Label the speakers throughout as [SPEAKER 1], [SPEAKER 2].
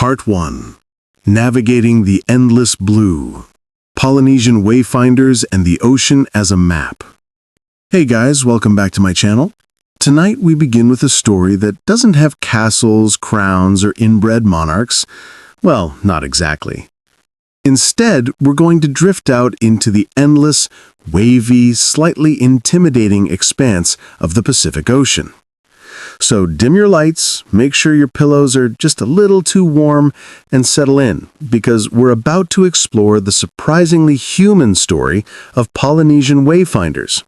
[SPEAKER 1] Part 1. Navigating the Endless Blue. Polynesian Wayfinders and the Ocean as a Map. Hey guys, welcome back to my channel. Tonight we begin with a story that doesn't have castles, crowns, or inbred monarchs. Well, not exactly. Instead, we're going to drift out into the endless, wavy, slightly intimidating expanse of the Pacific Ocean. So dim your lights, make sure your pillows are just a little too warm, and settle in, because we're about to explore the surprisingly human story of Polynesian wayfinders.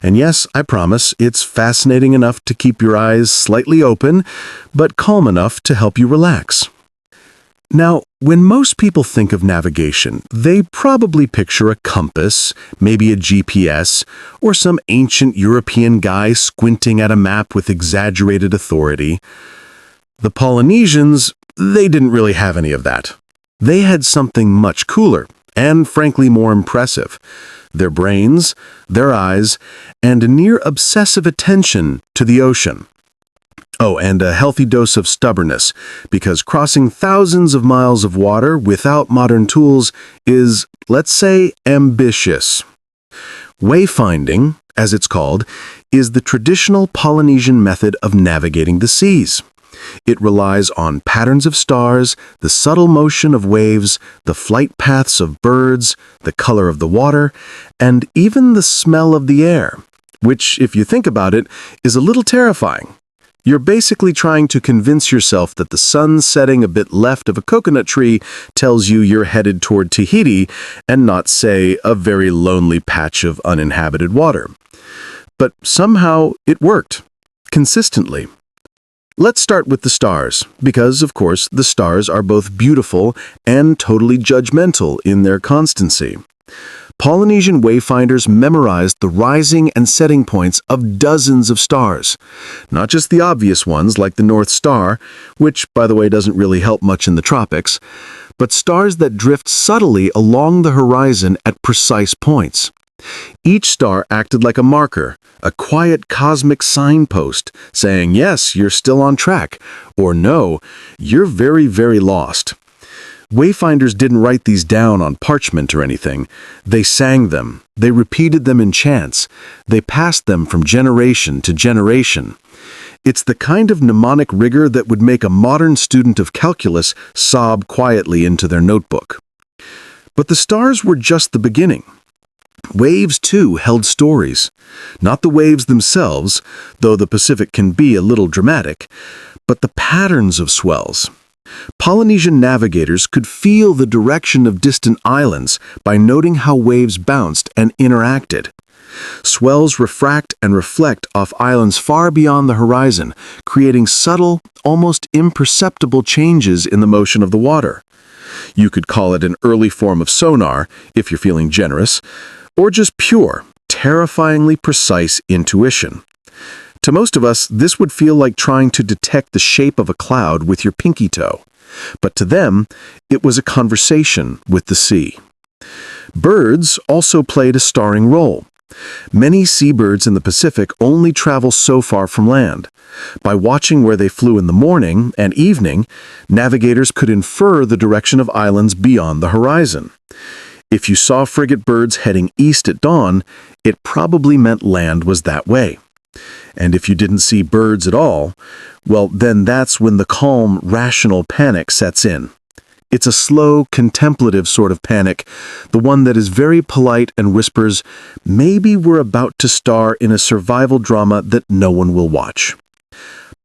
[SPEAKER 1] And yes, I promise, it's fascinating enough to keep your eyes slightly open, but calm enough to help you relax. Now, when most people think of navigation, they probably picture a compass, maybe a GPS, or some ancient European guy squinting at a map with exaggerated authority. The Polynesians, they didn't really have any of that. They had something much cooler, and frankly more impressive. Their brains, their eyes, and a near-obsessive attention to the ocean. Oh, and a healthy dose of stubbornness, because crossing thousands of miles of water without modern tools is, let's say, ambitious. Wayfinding, as it's called, is the traditional Polynesian method of navigating the seas. It relies on patterns of stars, the subtle motion of waves, the flight paths of birds, the color of the water, and even the smell of the air, which, if you think about it, is a little terrifying. You're basically trying to convince yourself that the sun setting a bit left of a coconut tree tells you you're headed toward Tahiti and not, say, a very lonely patch of uninhabited water. But somehow it worked, consistently. Let's start with the stars, because, of course, the stars are both beautiful and totally judgmental in their constancy. Polynesian wayfinders memorized the rising and setting points of dozens of stars. Not just the obvious ones like the North Star, which, by the way, doesn't really help much in the tropics, but stars that drift subtly along the horizon at precise points. Each star acted like a marker, a quiet cosmic signpost, saying, yes, you're still on track, or no, you're very, very lost. Wayfinders didn't write these down on parchment or anything. They sang them, they repeated them in chants, they passed them from generation to generation. It's the kind of mnemonic rigor that would make a modern student of calculus sob quietly into their notebook. But the stars were just the beginning. Waves, too, held stories. Not the waves themselves, though the Pacific can be a little dramatic, but the patterns of swells. Polynesian navigators could feel the direction of distant islands by noting how waves bounced and interacted. Swells refract and reflect off islands far beyond the horizon, creating subtle, almost imperceptible changes in the motion of the water. You could call it an early form of sonar, if you're feeling generous, or just pure, terrifyingly precise intuition. To most of us, this would feel like trying to detect the shape of a cloud with your pinky toe. But to them, it was a conversation with the sea. Birds also played a starring role. Many seabirds in the Pacific only travel so far from land. By watching where they flew in the morning and evening, navigators could infer the direction of islands beyond the horizon. If you saw frigate birds heading east at dawn, it probably meant land was that way. And if you didn't see birds at all, well, then that's when the calm, rational panic sets in. It's a slow, contemplative sort of panic, the one that is very polite and whispers, maybe we're about to star in a survival drama that no one will watch.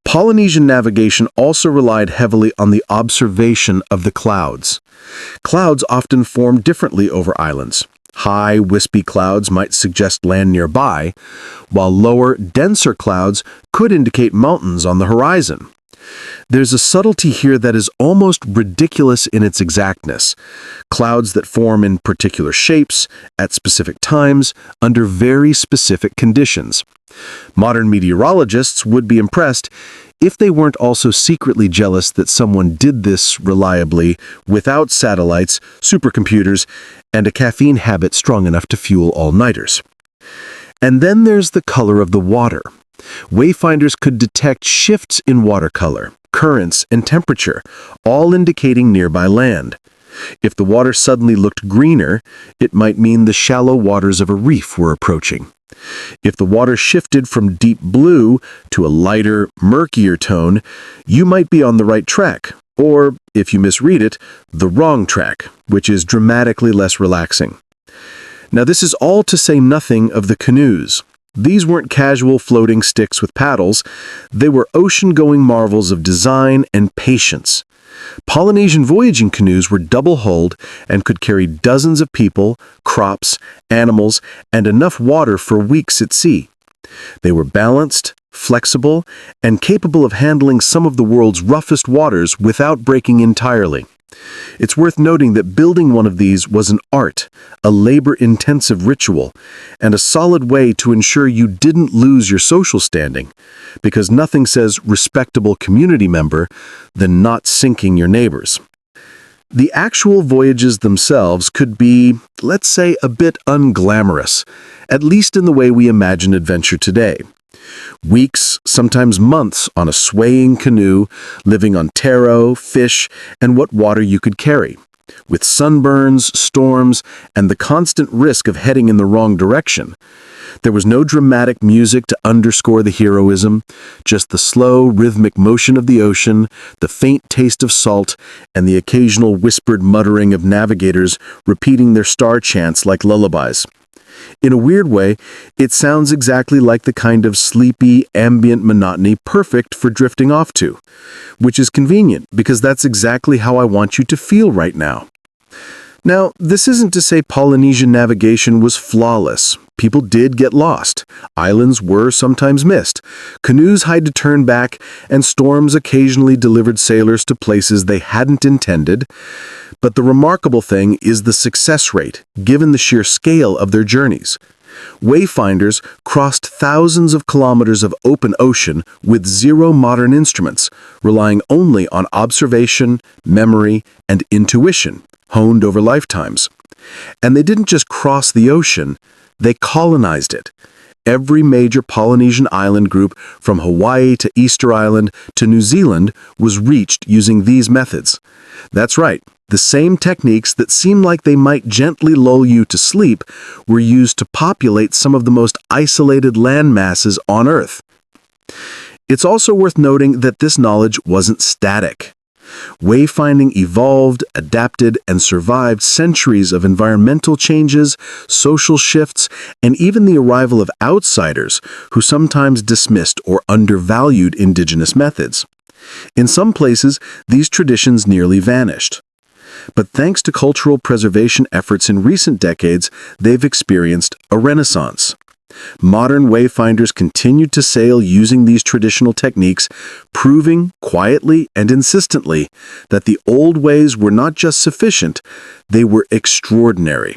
[SPEAKER 1] Polynesian navigation also relied heavily on the observation of the clouds. Clouds often form differently over islands. High, wispy clouds might suggest land nearby, while lower, denser clouds could indicate mountains on the horizon. There's a subtlety here that is almost ridiculous in its exactness. Clouds that form in particular shapes, at specific times, under very specific conditions. Modern meteorologists would be impressed if they weren't also secretly jealous that someone did this reliably without satellites, supercomputers, and a caffeine habit strong enough to fuel all-nighters. And then there's the color of the water. Wayfinders could detect shifts in water color, currents, and temperature, all indicating nearby land. If the water suddenly looked greener, it might mean the shallow waters of a reef were approaching. If the water shifted from deep blue to a lighter, murkier tone, you might be on the right track, or, if you misread it, the wrong track, which is dramatically less relaxing. Now, this is all to say nothing of the canoes. These weren't casual floating sticks with paddles. They were ocean-going marvels of design and patience. Polynesian voyaging canoes were double-hulled and could carry dozens of people, crops, animals, and enough water for weeks at sea. They were balanced, flexible, and capable of handling some of the world's roughest waters without breaking entirely. It's worth noting that building one of these was an art, a labor-intensive ritual, and a solid way to ensure you didn't lose your social standing, because nothing says respectable community member than not sinking your neighbors. The actual voyages themselves could be, let's say, a bit unglamorous, at least in the way we imagine adventure today. Weeks, sometimes months, on a swaying canoe, living on taro, fish, and what water you could carry, with sunburns, storms, and the constant risk of heading in the wrong direction. There was no dramatic music to underscore the heroism, just the slow, rhythmic motion of the ocean, the faint taste of salt, and the occasional whispered muttering of navigators repeating their star chants like lullabies. In a weird way, it sounds exactly like the kind of sleepy, ambient monotony perfect for drifting off to, which is convenient because that's exactly how I want you to feel right now. Now, this isn't to say Polynesian navigation was flawless. People did get lost. Islands were sometimes missed. Canoes had to turn back, and storms occasionally delivered sailors to places they hadn't intended. But the remarkable thing is the success rate, given the sheer scale of their journeys. Wayfinders crossed thousands of kilometers of open ocean with zero modern instruments, relying only on observation, memory, and intuition, honed over lifetimes. And they didn't just cross the ocean, they colonized it. Every major Polynesian island group, from Hawaii to Easter Island to New Zealand, was reached using these methods. That's right, the same techniques that seem like they might gently lull you to sleep were used to populate some of the most isolated land masses on Earth. It's also worth noting that this knowledge wasn't static. Wayfinding evolved, adapted, and survived centuries of environmental changes, social shifts, and even the arrival of outsiders who sometimes dismissed or undervalued indigenous methods. In some places, these traditions nearly vanished. But thanks to cultural preservation efforts in recent decades, they've experienced a renaissance. Modern wayfinders continued to sail using these traditional techniques, proving quietly and insistently that the old ways were not just sufficient, they were extraordinary.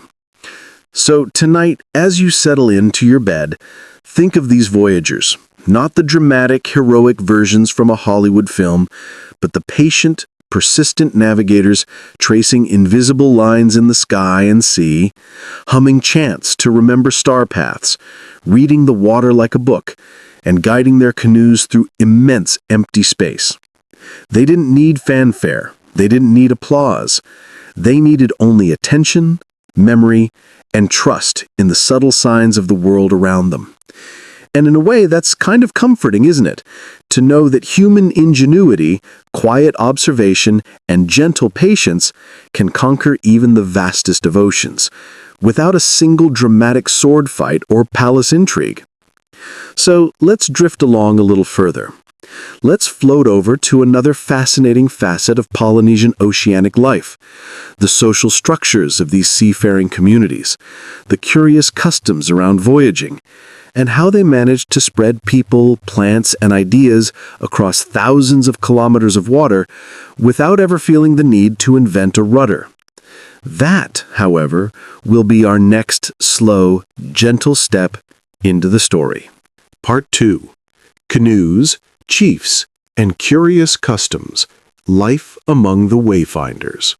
[SPEAKER 1] So tonight, as you settle into your bed, think of these voyagers, not the dramatic, heroic versions from a Hollywood film, but the patient, persistent navigators tracing invisible lines in the sky and sea, humming chants to remember star paths, reading the water like a book, and guiding their canoes through immense empty space. They didn't need fanfare. They didn't need applause. They needed only attention, memory, and trust in the subtle signs of the world around them. And in a way, that's kind of comforting, isn't it? To know that human ingenuity, quiet observation, and gentle patience can conquer even the vastest of oceans, without a single dramatic sword fight or palace intrigue. So let's drift along a little further. Let's float over to another fascinating facet of Polynesian oceanic life, the social structures of these seafaring communities, the curious customs around voyaging, and how they managed to spread people, plants, and ideas across thousands of kilometers of water without ever feeling the need to invent a rudder. That, however, will be our next slow, gentle step into the story. Part 2. Canoes, Chiefs, and Curious Customs. Life among the Wayfinders.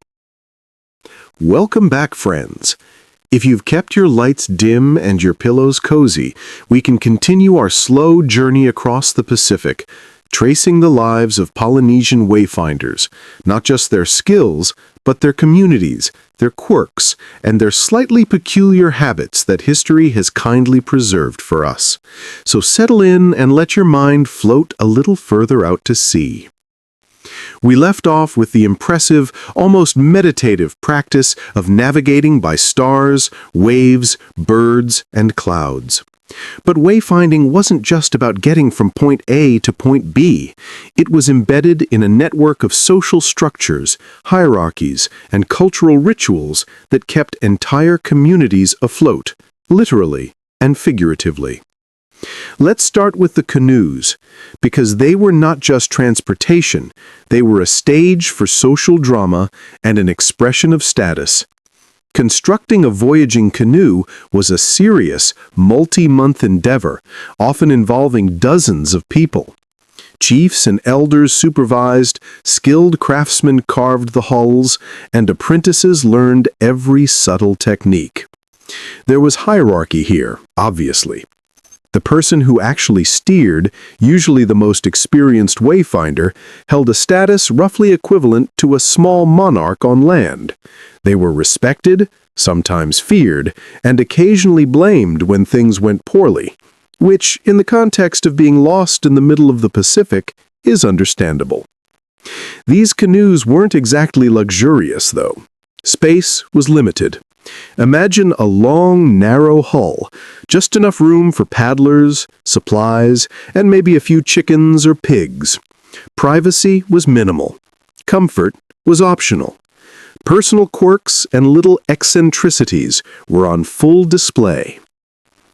[SPEAKER 1] Welcome back, friends. If you've kept your lights dim and your pillows cozy, we can continue our slow journey across the Pacific, tracing the lives of Polynesian wayfinders, not just their skills, but their communities, their quirks, and their slightly peculiar habits that history has kindly preserved for us. So settle in and let your mind float a little further out to sea. We left off with the impressive, almost meditative practice of navigating by stars, waves, birds, and clouds. But wayfinding wasn't just about getting from point A to point B. It was embedded in a network of social structures, hierarchies, and cultural rituals that kept entire communities afloat, literally and figuratively. Let's start with the canoes, because they were not just transportation, they were a stage for social drama and an expression of status. Constructing a voyaging canoe was a serious, multi-month endeavor, often involving dozens of people. Chiefs and elders supervised, skilled craftsmen carved the hulls, and apprentices learned every subtle technique. There was hierarchy here, obviously. The person who actually steered, usually the most experienced wayfinder, held a status roughly equivalent to a small monarch on land. They were respected, sometimes feared, and occasionally blamed when things went poorly, which, in the context of being lost in the middle of the Pacific, is understandable. These canoes weren't exactly luxurious, though. Space was limited. Imagine a long, narrow hull, just enough room for paddlers, supplies, and maybe a few chickens or pigs. Privacy was minimal. Comfort was optional. Personal quirks and little eccentricities were on full display.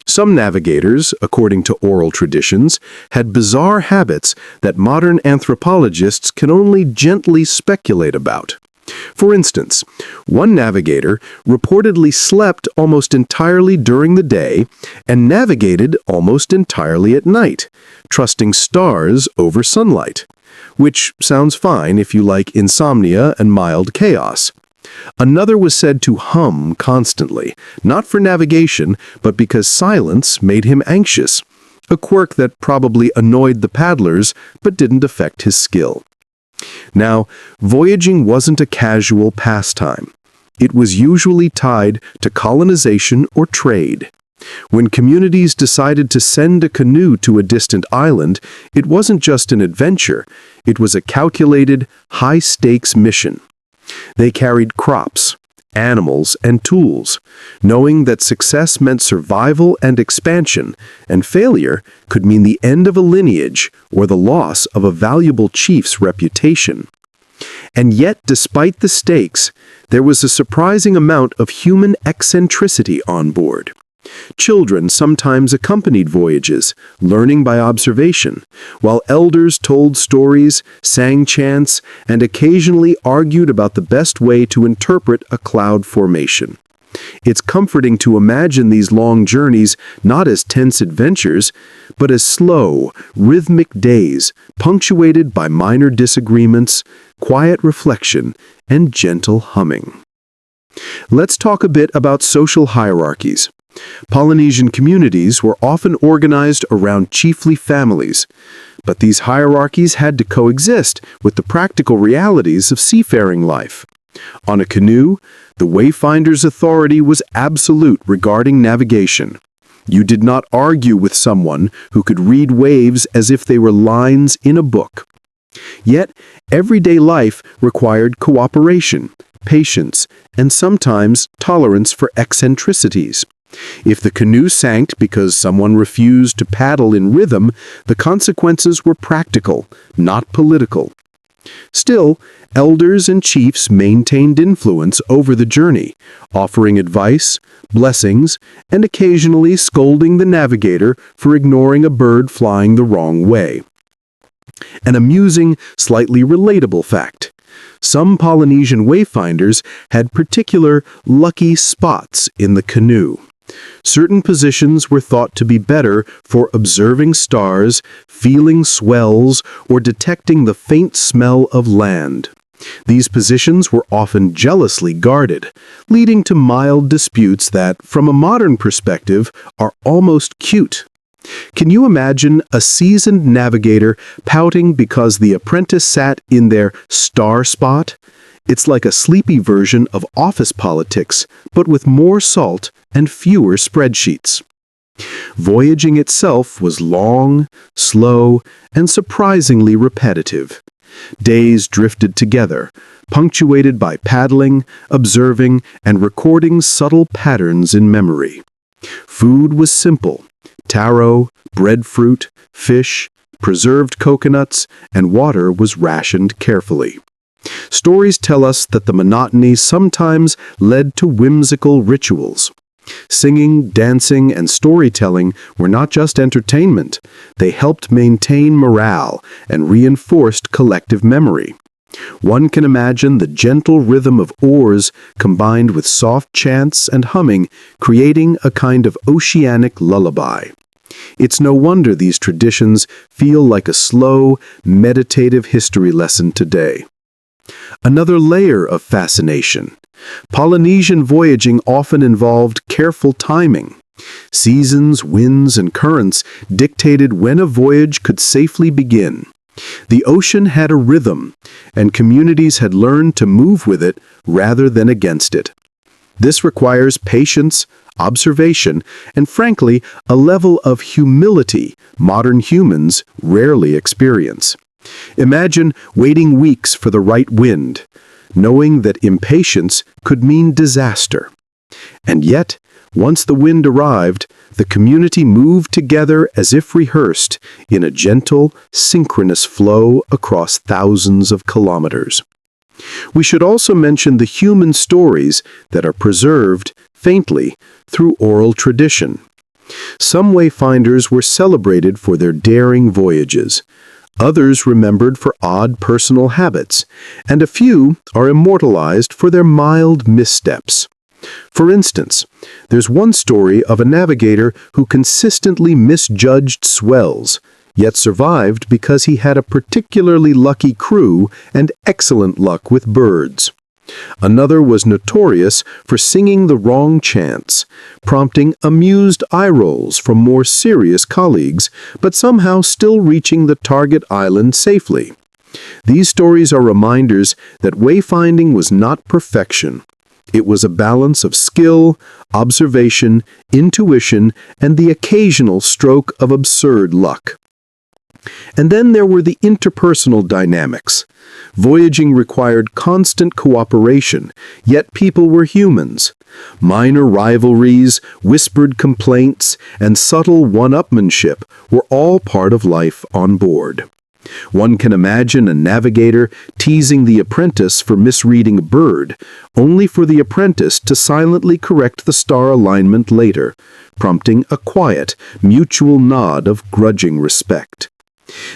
[SPEAKER 1] Some navigators, according to oral traditions, had bizarre habits that modern anthropologists can only gently speculate about. For instance, one navigator reportedly slept almost entirely during the day and navigated almost entirely at night, trusting stars over sunlight, which sounds fine if you like insomnia and mild chaos. Another was said to hum constantly, not for navigation, but because silence made him anxious, a quirk that probably annoyed the paddlers but didn't affect his skill. Now, voyaging wasn't a casual pastime. It was usually tied to colonization or trade. When communities decided to send a canoe to a distant island, it wasn't just an adventure, it was a calculated, high-stakes mission. They carried crops, animals, and tools, knowing that success meant survival and expansion, and failure could mean the end of a lineage or the loss of a valuable chief's reputation. And yet, despite the stakes, there was a surprising amount of human eccentricity on board. Children sometimes accompanied voyages, learning by observation, while elders told stories, sang chants, and occasionally argued about the best way to interpret a cloud formation. It's comforting to imagine these long journeys not as tense adventures, but as slow, rhythmic days, punctuated by minor disagreements, quiet reflection, and gentle humming. Let's talk a bit about social hierarchies. Polynesian communities were often organized around chiefly families, but these hierarchies had to coexist with the practical realities of seafaring life. On a canoe, the wayfinder's authority was absolute regarding navigation. You did not argue with someone who could read waves as if they were lines in a book. Yet, everyday life required cooperation, patience, and sometimes tolerance for eccentricities. If the canoe sank because someone refused to paddle in rhythm, the consequences were practical, not political. Still, elders and chiefs maintained influence over the journey, offering advice, blessings, and occasionally scolding the navigator for ignoring a bird flying the wrong way. An amusing, slightly relatable fact. Some Polynesian wayfinders had particular lucky spots in the canoe. Certain positions were thought to be better for observing stars, feeling swells, or detecting the faint smell of land. These positions were often jealously guarded, leading to mild disputes that, from a modern perspective, are almost cute. Can you imagine a seasoned navigator pouting because the apprentice sat in their star spot? It's like a sleepy version of office politics, but with more salt and fewer spreadsheets. Voyaging itself was long, slow, and surprisingly repetitive. Days drifted together, punctuated by paddling, observing, and recording subtle patterns in memory. Food was simple: taro, breadfruit, fish, preserved coconuts, and water was rationed carefully. Stories tell us that the monotony sometimes led to whimsical rituals. Singing, dancing, and storytelling were not just entertainment. They helped maintain morale and reinforced collective memory. One can imagine the gentle rhythm of oars combined with soft chants and humming, creating a kind of oceanic lullaby. It's no wonder these traditions feel like a slow, meditative history lesson today. Another layer of fascination. Polynesian voyaging often involved careful timing. Seasons, winds, and currents dictated when a voyage could safely begin. The ocean had a rhythm, and communities had learned to move with it rather than against it. This requires patience, observation, and frankly, a level of humility modern humans rarely experience. Imagine waiting weeks for the right wind, knowing that impatience could mean disaster. And yet, once the wind arrived, the community moved together as if rehearsed in a gentle, synchronous flow across thousands of kilometers. We should also mention the human stories that are preserved, faintly, through oral tradition. Some wayfinders were celebrated for their daring voyages. Others remembered for odd personal habits, and a few are immortalized for their mild missteps. For instance, there's one story of a navigator who consistently misjudged swells, yet survived because he had a particularly lucky crew and excellent luck with birds. Another was notorious for singing the wrong chants, prompting amused eye rolls from more serious colleagues, but somehow still reaching the target island safely. These stories are reminders that wayfinding was not perfection. It was a balance of skill, observation, intuition, and the occasional stroke of absurd luck. And then there were the interpersonal dynamics. Voyaging required constant cooperation, yet people were humans. Minor rivalries, whispered complaints, and subtle one-upmanship were all part of life on board. One can imagine a navigator teasing the apprentice for misreading a bird, only for the apprentice to silently correct the star alignment later, prompting a quiet, mutual nod of grudging respect.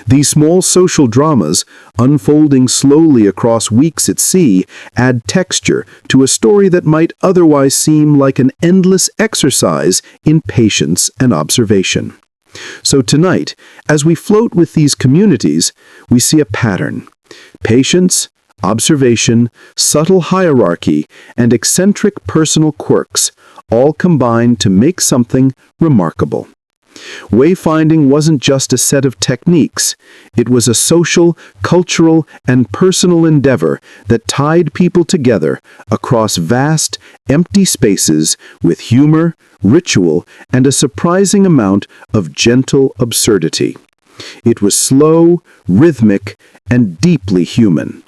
[SPEAKER 1] These small social dramas, unfolding slowly across weeks at sea, add texture to a story that might otherwise seem like an endless exercise in patience and observation. So tonight, as we float with these communities, we see a pattern: patience, observation, subtle hierarchy, and eccentric personal quirks, all combined to make something remarkable. Wayfinding wasn't just a set of techniques. It was a social, cultural, and personal endeavor that tied people together across vast, empty spaces with humor, ritual, and a surprising amount of gentle absurdity. It was slow, rhythmic, and deeply human.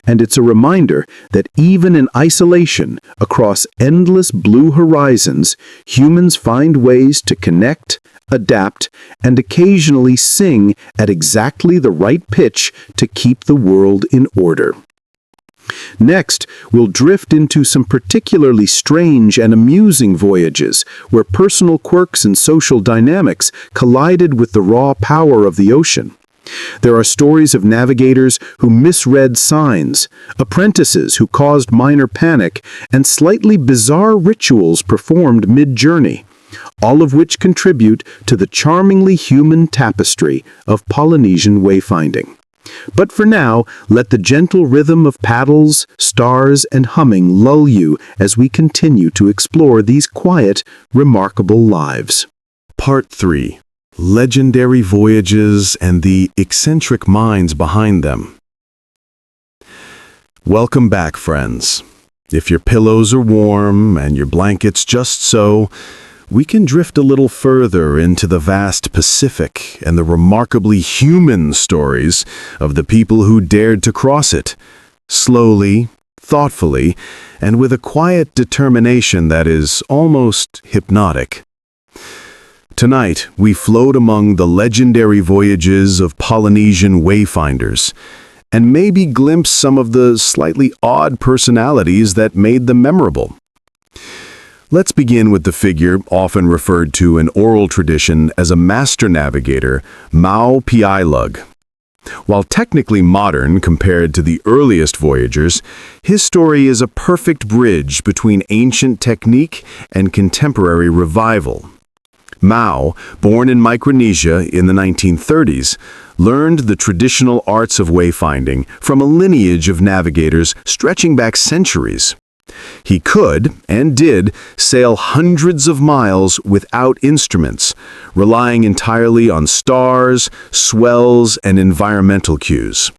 [SPEAKER 1] And it's a reminder that even in isolation, across endless blue horizons, humans find ways to connect, adapt, and occasionally sing at exactly the right pitch to keep the world in order. Next, we'll drift into some particularly strange and amusing voyages where personal quirks and social dynamics collided with the raw power of the ocean. There are stories of navigators who misread signs, apprentices who caused minor panic, and slightly bizarre rituals performed mid-journey, all of which contribute to the charmingly human tapestry of Polynesian wayfinding. But for now, let the gentle rhythm of paddles, stars, and humming lull you as we continue to explore these quiet, remarkable lives. Part 3. Legendary voyages and the eccentric minds behind them. Welcome back, friends. If your pillows are warm and your blankets just so, we can drift a little further into the vast Pacific and the remarkably human stories of the people who dared to cross it, slowly, thoughtfully, and with a quiet determination that is almost hypnotic. Tonight, we float among the legendary voyages of Polynesian wayfinders, and maybe glimpse some of the slightly odd personalities that made them memorable. Let's begin with the figure often referred to in oral tradition as a master navigator, Mau Piailug. While technically modern compared to the earliest voyagers, his story is a perfect bridge between ancient technique and contemporary revival. Mau, born in Micronesia in the 1930s, learned the traditional arts of wayfinding from a lineage of navigators stretching back centuries. He could, and did, sail hundreds of miles without instruments, relying entirely on stars, swells, and environmental cues.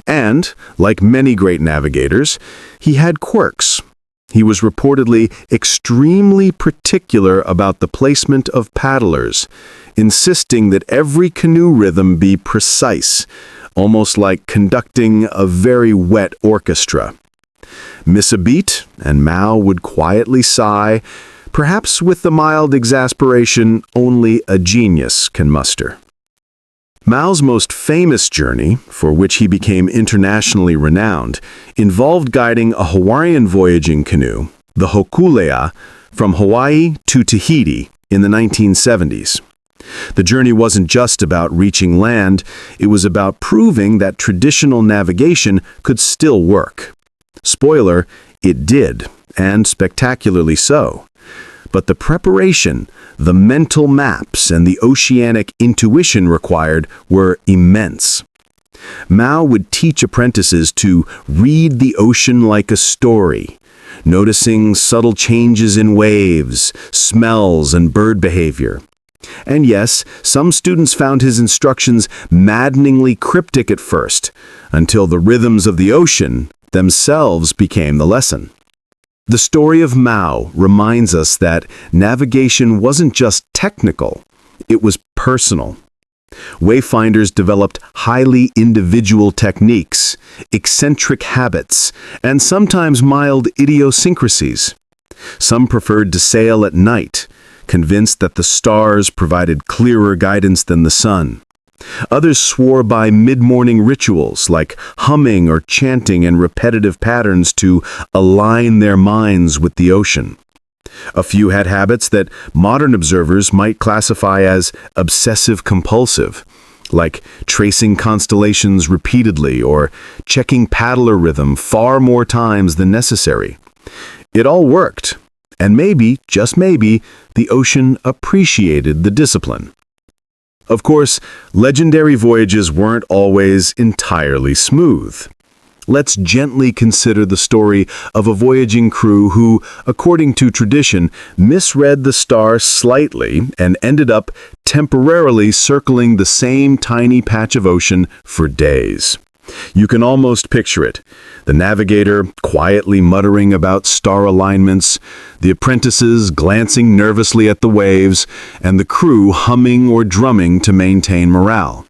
[SPEAKER 1] And, like many great navigators, he had quirks. He was reportedly extremely particular about the placement of paddlers, insisting that every canoe rhythm be precise, almost like conducting a very wet orchestra. Miss a beat, and Mau would quietly sigh, perhaps with the mild exasperation only a genius can muster. Mau's most famous journey, for which he became internationally renowned, involved guiding a Hawaiian voyaging canoe, the Hokulea, from Hawaii to Tahiti in the 1970s. The journey wasn't just about reaching land, it was about proving that traditional navigation could still work. Spoiler, it did, and spectacularly so. But the preparation, the mental maps, and the oceanic intuition required were immense. Mau would teach apprentices to read the ocean like a story, noticing subtle changes in waves, smells, and bird behavior. And yes, some students found his instructions maddeningly cryptic at first, until the rhythms of the ocean themselves became the lesson. The story of Mau reminds us that navigation wasn't just technical, it was personal. Wayfinders developed highly individual techniques, eccentric habits, and sometimes mild idiosyncrasies. Some preferred to sail at night, convinced that the stars provided clearer guidance than the sun. Others swore by mid-morning rituals like humming or chanting in repetitive patterns to align their minds with the ocean. A few had habits that modern observers might classify as obsessive-compulsive, like tracing constellations repeatedly or checking paddler rhythm far more times than necessary. It all worked, and maybe, just maybe, the ocean appreciated the discipline. Of course, legendary voyages weren't always entirely smooth. Let's gently consider the story of a voyaging crew who, according to tradition, misread the star slightly and ended up temporarily circling the same tiny patch of ocean for days. You can almost picture it. The navigator quietly muttering about star alignments, the apprentices glancing nervously at the waves, and the crew humming or drumming to maintain morale.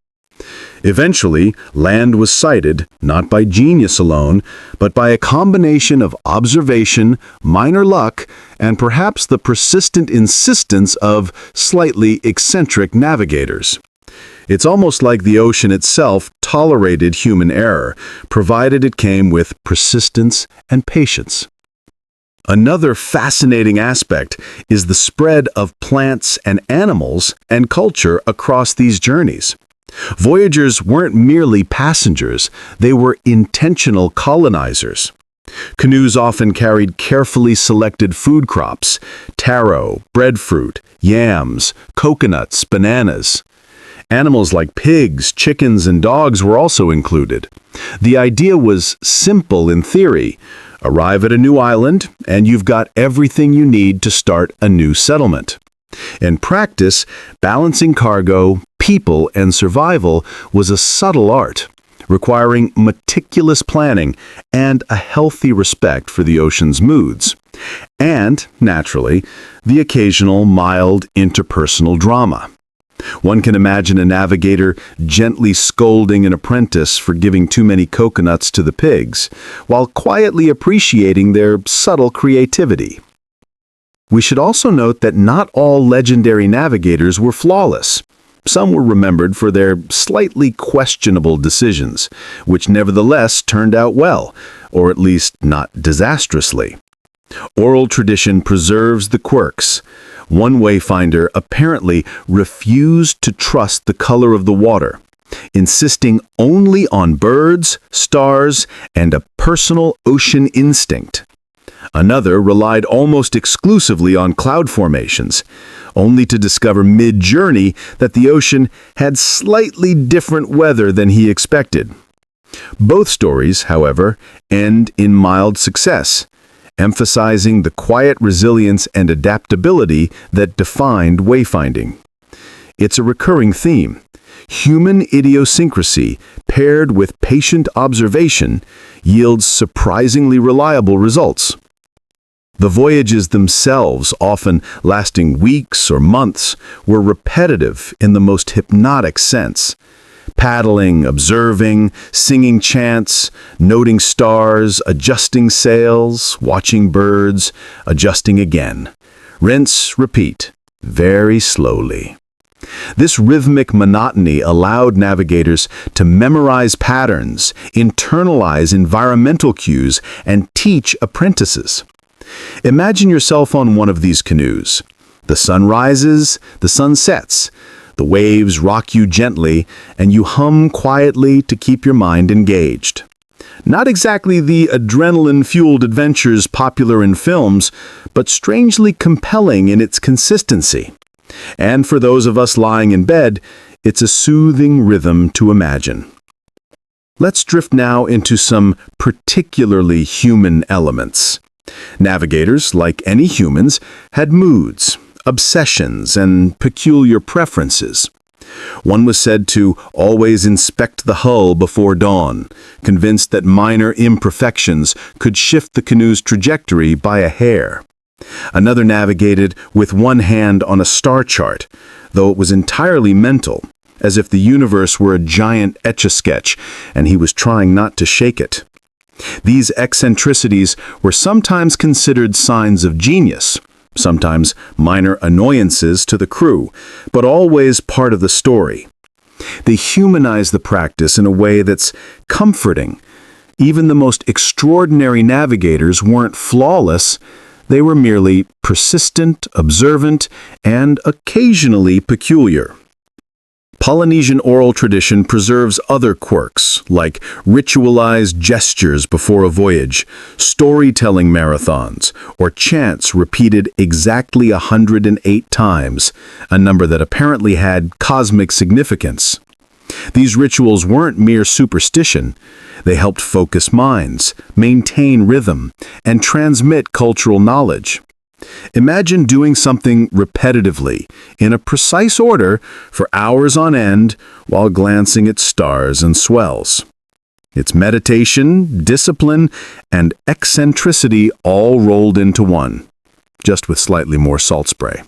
[SPEAKER 1] Eventually, land was sighted, not by genius alone, but by a combination of observation, minor luck, and perhaps the persistent insistence of slightly eccentric navigators. It's almost like the ocean itself tolerated human error, provided it came with persistence and patience. Another fascinating aspect is the spread of plants and animals and culture across these journeys. Voyagers weren't merely passengers, they were intentional colonizers. Canoes often carried carefully selected food crops, taro, breadfruit, yams, coconuts, bananas. Animals like pigs, chickens, and dogs were also included. The idea was simple in theory. Arrive at a new island, and you've got everything you need to start a new settlement. In practice, balancing cargo, people, and survival was a subtle art, requiring meticulous planning and a healthy respect for the ocean's moods. And, naturally, the occasional mild interpersonal drama. One can imagine a navigator gently scolding an apprentice for giving too many coconuts to the pigs, while quietly appreciating their subtle creativity. We should also note that not all legendary navigators were flawless. Some were remembered for their slightly questionable decisions, which nevertheless turned out well, or at least not disastrously. Oral tradition preserves the quirks. One wayfinder apparently refused to trust the color of the water, insisting only on birds, stars, and a personal ocean instinct. Another relied almost exclusively on cloud formations, only to discover mid-journey that the ocean had slightly different weather than he expected. Both stories, however, end in mild success, emphasizing the quiet resilience and adaptability that defined wayfinding. It's a recurring theme. Human idiosyncrasy, paired with patient observation, yields surprisingly reliable results. The voyages themselves, often lasting weeks or months, were repetitive in the most hypnotic sense. Paddling, observing, singing chants, noting stars, adjusting sails, watching birds, adjusting again. Rinse, repeat, very slowly. This rhythmic monotony allowed navigators to memorize patterns, internalize environmental cues, and teach apprentices. Imagine yourself on one of these canoes. The sun rises, the sun sets. The waves rock you gently, and you hum quietly to keep your mind engaged. Not exactly the adrenaline-fueled adventures popular in films, but strangely compelling in its consistency. And for those of us lying in bed, it's a soothing rhythm to imagine. Let's drift now into some particularly human elements. Navigators, like any humans, had moods, obsessions, and peculiar preferences. One was said to always inspect the hull before dawn, convinced that minor imperfections could shift the canoe's trajectory by a hair. Another navigated with one hand on a star chart, though it was entirely mental, as if the universe were a giant etch-a-sketch and he was trying not to shake it. These eccentricities were sometimes considered signs of genius, sometimes minor annoyances to the crew, but always part of the story. They humanize the practice in a way that's comforting. Even the most extraordinary navigators weren't flawless. They were merely persistent, observant, and occasionally peculiar. Polynesian oral tradition preserves other quirks, like ritualized gestures before a voyage, storytelling marathons, or chants repeated exactly 108 times, a number that apparently had cosmic significance. These rituals weren't mere superstition. They helped focus minds, maintain rhythm, and transmit cultural knowledge. Imagine doing something repetitively, in a precise order, for hours on end, while glancing at stars and swells. It's meditation, discipline, and eccentricity all rolled into one, just with slightly more salt spray.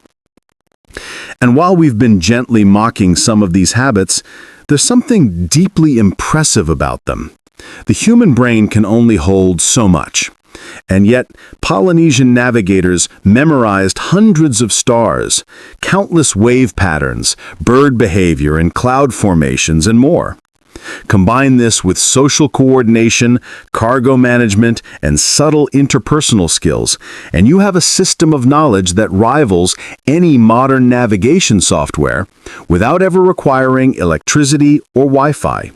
[SPEAKER 1] And while we've been gently mocking some of these habits, there's something deeply impressive about them. The human brain can only hold so much. And yet, Polynesian navigators memorized hundreds of stars, countless wave patterns, bird behavior and cloud formations, and more. Combine this with social coordination, cargo management, and subtle interpersonal skills, and you have a system of knowledge that rivals any modern navigation software without ever requiring electricity or Wi-Fi.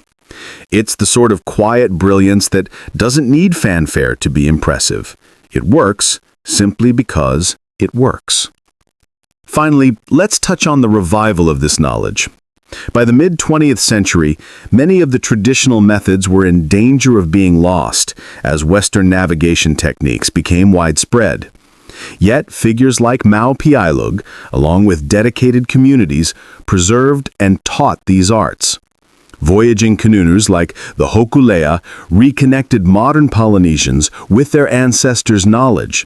[SPEAKER 1] It's the sort of quiet brilliance that doesn't need fanfare to be impressive. It works simply because it works. Finally, let's touch on the revival of this knowledge. By the mid-20th century, many of the traditional methods were in danger of being lost as Western navigation techniques became widespread. Yet, figures like Mau Piailug, along with dedicated communities, preserved and taught these arts. Voyaging canoers like the Hokulea reconnected modern Polynesians with their ancestors' knowledge,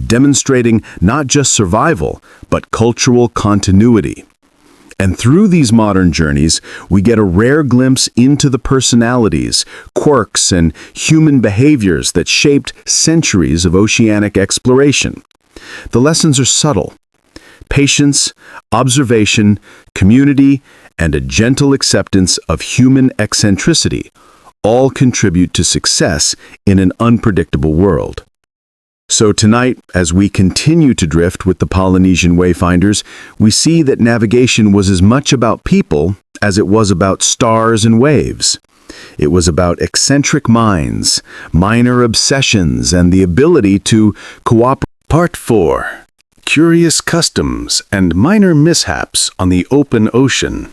[SPEAKER 1] demonstrating not just survival, but cultural continuity. And through these modern journeys, we get a rare glimpse into the personalities, quirks, and human behaviors that shaped centuries of oceanic exploration. The lessons are subtle. Patience, observation, community, and a gentle acceptance of human eccentricity all contribute to success in an unpredictable world. So tonight, as we continue to drift with the Polynesian wayfinders, we see that navigation was as much about people as it was about stars and waves. It was about eccentric minds, minor obsessions, and the ability to cooperate. Part 4. Curious customs and minor mishaps on the open ocean.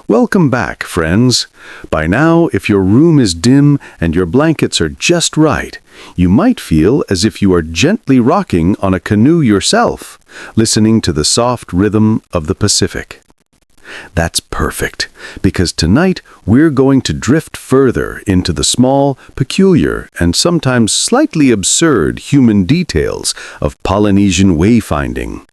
[SPEAKER 1] Welcome back, friends. By now, if your room is dim and your blankets are just right, you might feel as if you are gently rocking on a canoe yourself, listening to the soft rhythm of the Pacific. That's perfect, because tonight we're going to drift further into the small, peculiar, and sometimes slightly absurd human details of Polynesian wayfinding.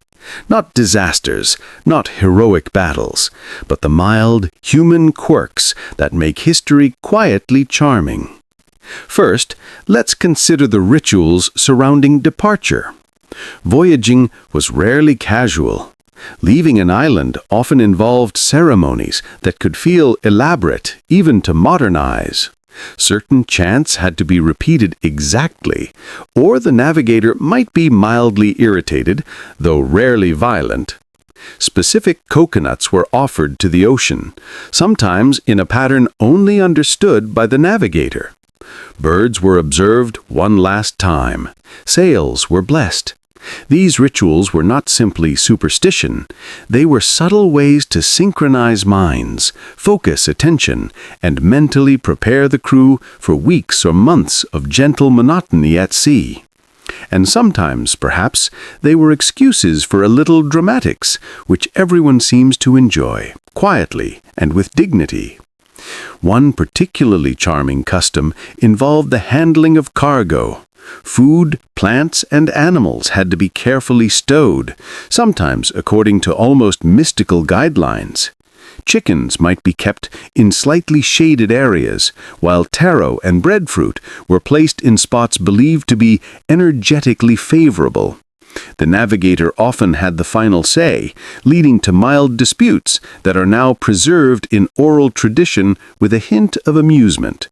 [SPEAKER 1] Not disasters, not heroic battles, but the mild, human quirks that make history quietly charming. First, let's consider the rituals surrounding departure. Voyaging was rarely casual. Leaving an island often involved ceremonies that could feel elaborate, even to modern eyes. Certain chants had to be repeated exactly, or the navigator might be mildly irritated, though rarely violent. Specific coconuts were offered to the ocean, sometimes in a pattern only understood by the navigator. Birds were observed one last time. Sails were blessed. These rituals were not simply superstition, they were subtle ways to synchronize minds, focus attention, and mentally prepare the crew for weeks or months of gentle monotony at sea. And sometimes, perhaps, they were excuses for a little dramatics, which everyone seems to enjoy, quietly and with dignity. One particularly charming custom involved the handling of cargo. Food, plants, and animals had to be carefully stowed, sometimes according to almost mystical guidelines. Chickens might be kept in slightly shaded areas, while taro and breadfruit were placed in spots believed to be energetically favorable. The navigator often had the final say, leading to mild disputes that are now preserved in oral tradition with a hint of amusement.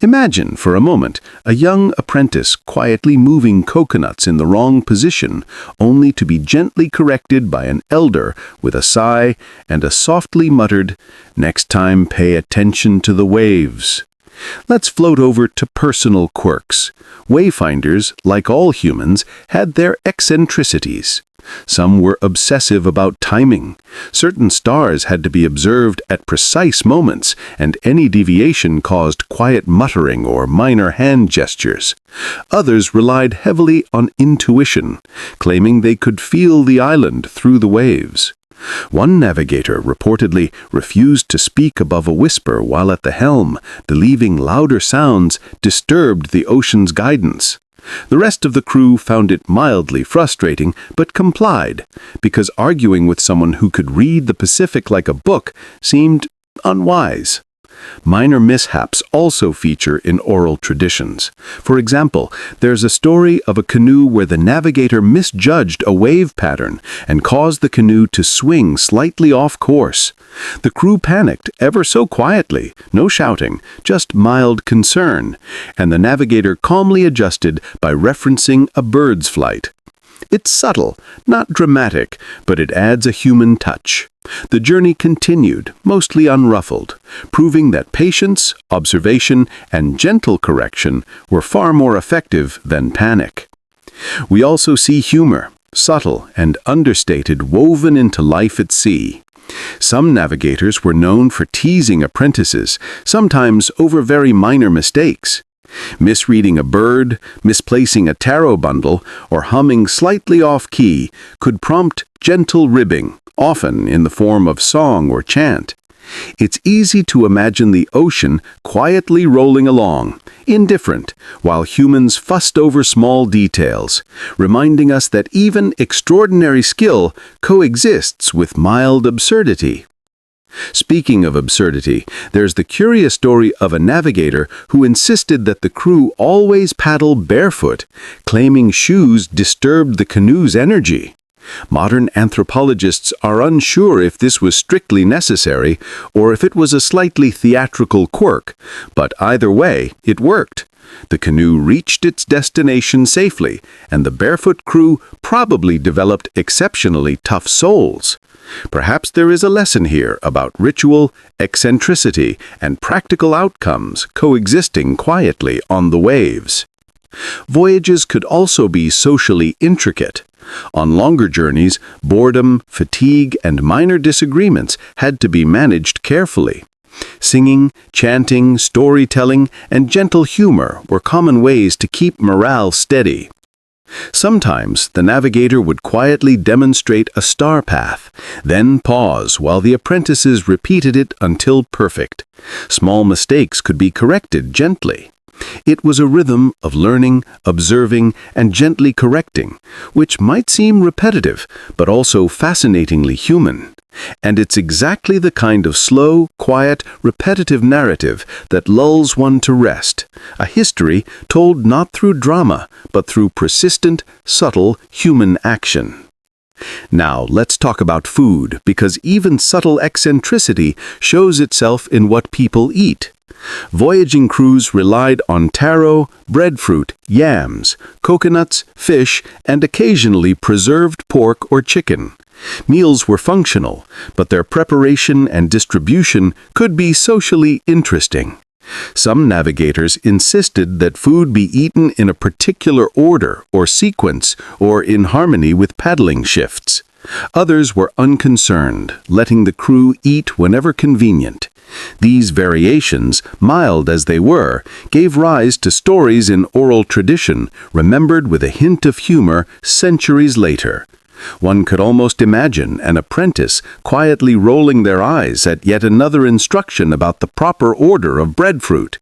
[SPEAKER 1] Imagine, for a moment, a young apprentice quietly moving coconuts in the wrong position, only to be gently corrected by an elder with a sigh and a softly muttered, "Next time pay attention to the waves." Let's float over to personal quirks. Wayfinders, like all humans, had their eccentricities. Some were obsessive about timing. Certain stars had to be observed at precise moments, and any deviation caused quiet muttering or minor hand gestures. Others relied heavily on intuition, claiming they could feel the island through the waves. One navigator reportedly refused to speak above a whisper while at the helm, believing louder sounds disturbed the ocean's guidance. The rest of the crew found it mildly frustrating, but complied, because arguing with someone who could read the Pacific like a book seemed unwise. Minor mishaps also feature in oral traditions. For example, there's a story of a canoe where the navigator misjudged a wave pattern and caused the canoe to swing slightly off course. The crew panicked ever so quietly, no shouting, just mild concern, and the navigator calmly adjusted by referencing a bird's flight. It's subtle, not dramatic, but it adds a human touch. The journey continued, mostly unruffled, proving that patience, observation, and gentle correction were far more effective than panic. We also see humor, subtle and understated, woven into life at sea. Some navigators were known for teasing apprentices, sometimes over very minor mistakes. Misreading a bird, misplacing a taro bundle, or humming slightly off-key could prompt gentle ribbing, often in the form of song or chant. It's easy to imagine the ocean quietly rolling along, indifferent, while humans fussed over small details, reminding us that even extraordinary skill coexists with mild absurdity. Speaking of absurdity, there's the curious story of a navigator who insisted that the crew always paddle barefoot, claiming shoes disturbed the canoe's energy. Modern anthropologists are unsure if this was strictly necessary or if it was a slightly theatrical quirk, but either way, it worked. The canoe reached its destination safely, and the barefoot crew probably developed exceptionally tough souls. Perhaps there is a lesson here about ritual, eccentricity, and practical outcomes coexisting quietly on the waves. Voyages could also be socially intricate. On longer journeys, boredom, fatigue, and minor disagreements had to be managed carefully. Singing, chanting, storytelling, and gentle humor were common ways to keep morale steady. Sometimes the navigator would quietly demonstrate a star path, then pause while the apprentices repeated it until perfect. Small mistakes could be corrected gently. It was a rhythm of learning, observing, and gently correcting, which might seem repetitive, but also fascinatingly human. And it's exactly the kind of slow, quiet, repetitive narrative that lulls one to rest, a history told not through drama, but through persistent, subtle human action. Now, let's talk about food, because even subtle eccentricity shows itself in what people eat. Voyaging crews relied on taro, breadfruit, yams, coconuts, fish, and occasionally preserved pork or chicken. Meals were functional, but their preparation and distribution could be socially interesting. Some navigators insisted that food be eaten in a particular order or sequence or in harmony with paddling shifts. Others were unconcerned, letting the crew eat whenever convenient. These variations, mild as they were, gave rise to stories in oral tradition, remembered with a hint of humor centuries later. One could almost imagine an apprentice quietly rolling their eyes at yet another instruction about the proper order of breadfruit.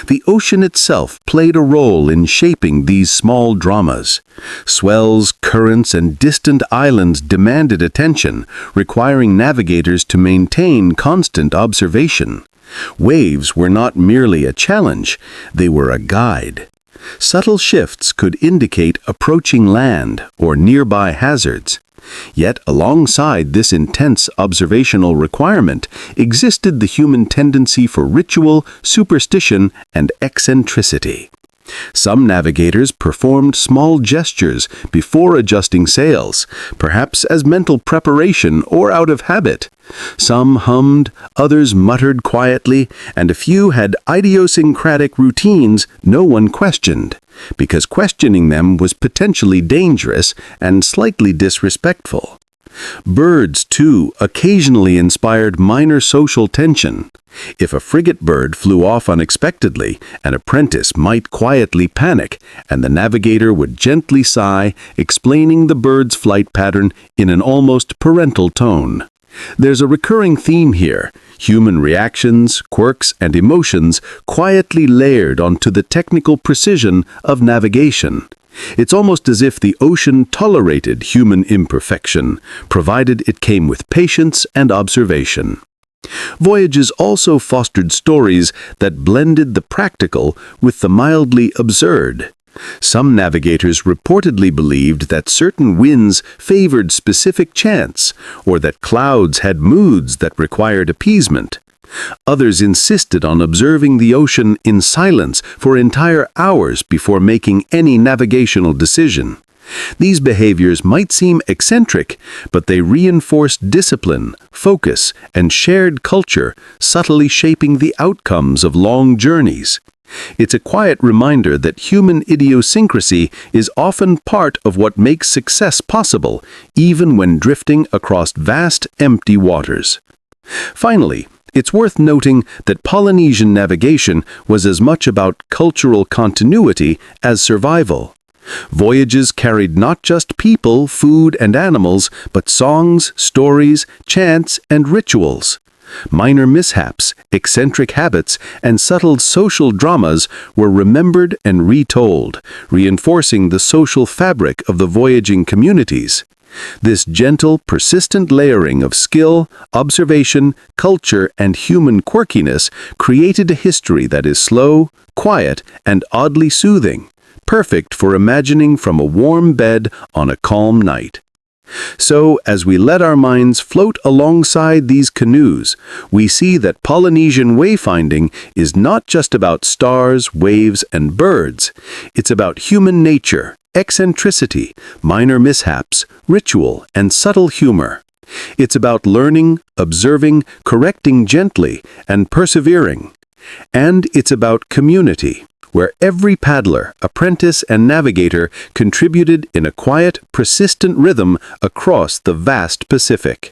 [SPEAKER 1] The ocean itself played a role in shaping these small dramas. Swells, currents, and distant islands demanded attention, requiring navigators to maintain constant observation. Waves were not merely a challenge, they were a guide. Subtle shifts could indicate approaching land or nearby hazards. Yet alongside this intense observational requirement existed the human tendency for ritual, superstition, and eccentricity. Some navigators performed small gestures before adjusting sails, perhaps as mental preparation or out of habit. Some hummed, others muttered quietly, and a few had idiosyncratic routines no one questioned, because questioning them was potentially dangerous and slightly disrespectful. Birds, too, occasionally inspired minor social tension. If a frigate bird flew off unexpectedly, an apprentice might quietly panic, and the navigator would gently sigh, explaining the bird's flight pattern in an almost parental tone. There's a recurring theme here: human reactions, quirks, and emotions quietly layered onto the technical precision of navigation. It's almost as if the ocean tolerated human imperfection, provided it came with patience and observation. Voyages also fostered stories that blended the practical with the mildly absurd. Some navigators reportedly believed that certain winds favored specific chants, or that clouds had moods that required appeasement. Others insisted on observing the ocean in silence for entire hours before making any navigational decision. These behaviors might seem eccentric, but they reinforced discipline, focus, and shared culture, subtly shaping the outcomes of long journeys. It's a quiet reminder that human idiosyncrasy is often part of what makes success possible, even when drifting across vast, empty waters. Finally, it's worth noting that Polynesian navigation was as much about cultural continuity as survival. Voyages carried not just people, food, and animals, but songs, stories, chants, and rituals. Minor mishaps, eccentric habits, and subtle social dramas were remembered and retold, reinforcing the social fabric of the voyaging communities. This gentle, persistent layering of skill, observation, culture, and human quirkiness created a history that is slow, quiet, and oddly soothing, perfect for imagining from a warm bed on a calm night. So, as we let our minds float alongside these canoes, we see that Polynesian wayfinding is not just about stars, waves, and birds. It's about human nature, eccentricity, minor mishaps, ritual, and subtle humor. It's about learning, observing, correcting gently, and persevering. And it's about community, where every paddler, apprentice, and navigator contributed in a quiet, persistent rhythm across the vast Pacific.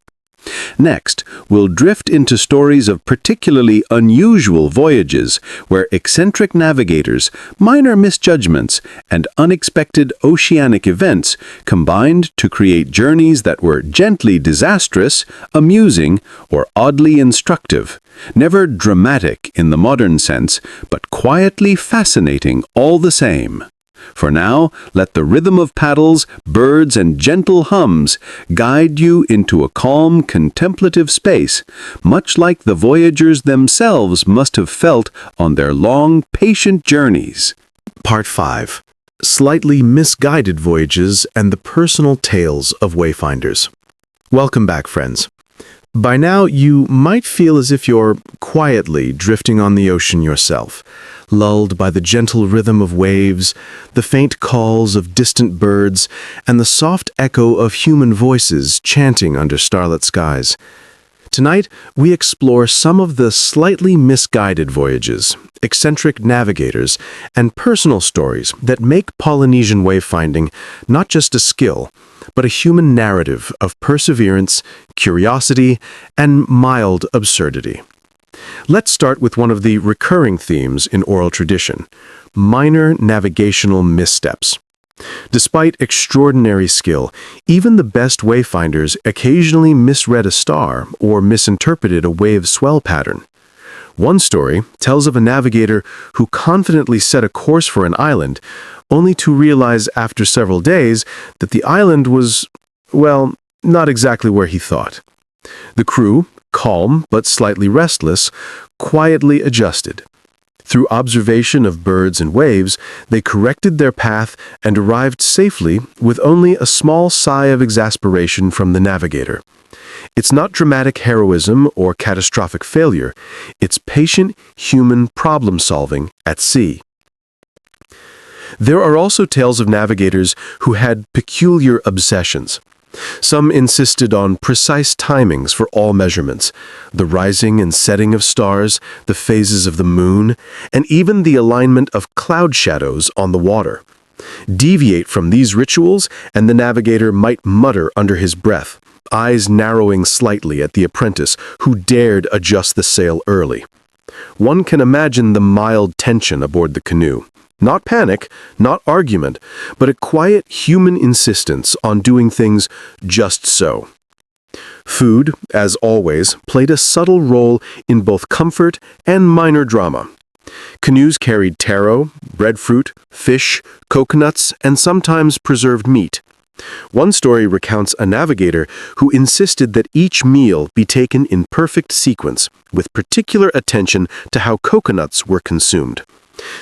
[SPEAKER 1] Next, we'll drift into stories of particularly unusual voyages where eccentric navigators, minor misjudgments, and unexpected oceanic events combined to create journeys that were gently disastrous, amusing, or oddly instructive. Never dramatic in the modern sense, but quietly fascinating all the same. For now, let the rhythm of paddles, birds, and gentle hums guide you into a calm, contemplative space, much like the voyagers themselves must have felt on their long, patient journeys.
[SPEAKER 2] Part 5. Slightly Misguided Voyages and the Personal Tales of Wayfinders. Welcome back, friends. By now, you might feel as if you're quietly drifting on the ocean yourself, lulled by the gentle rhythm of waves, the faint calls of distant birds, and the soft echo of human voices chanting under starlit skies. Tonight, we explore some of the slightly misguided voyages, eccentric navigators, and personal stories that make Polynesian wayfinding not just a skill, but a human narrative of perseverance, curiosity, and mild absurdity. Let's start with one of the recurring themes in oral tradition: minor navigational missteps. Despite extraordinary skill, even the best wayfinders occasionally misread a star or misinterpreted a wave swell pattern. One story tells of a navigator who confidently set a course for an island, only to realize after several days that the island was, well, not exactly where he thought. The crew, calm but slightly restless, quietly adjusted. Through observation of birds and waves, they corrected their path and arrived safely with only a small sigh of exasperation from the navigator. It's not dramatic heroism or catastrophic failure. It's patient, human problem-solving at sea. There are also tales of navigators who had peculiar obsessions. Some insisted on precise timings for all measurements, the rising and setting of stars, the phases of the moon, and even the alignment of cloud shadows on the water. Deviate from these rituals, and the navigator might mutter under his breath, eyes narrowing slightly at the apprentice who dared adjust the sail early. One can imagine the mild tension aboard the canoe. Not panic, not argument, but a quiet human insistence on doing things just so. Food, as always, played a subtle role in both comfort and minor drama. Canoes carried taro, breadfruit, fish, coconuts, and sometimes preserved meat. One story recounts a navigator who insisted that each meal be taken in perfect sequence, with particular attention to how coconuts were consumed.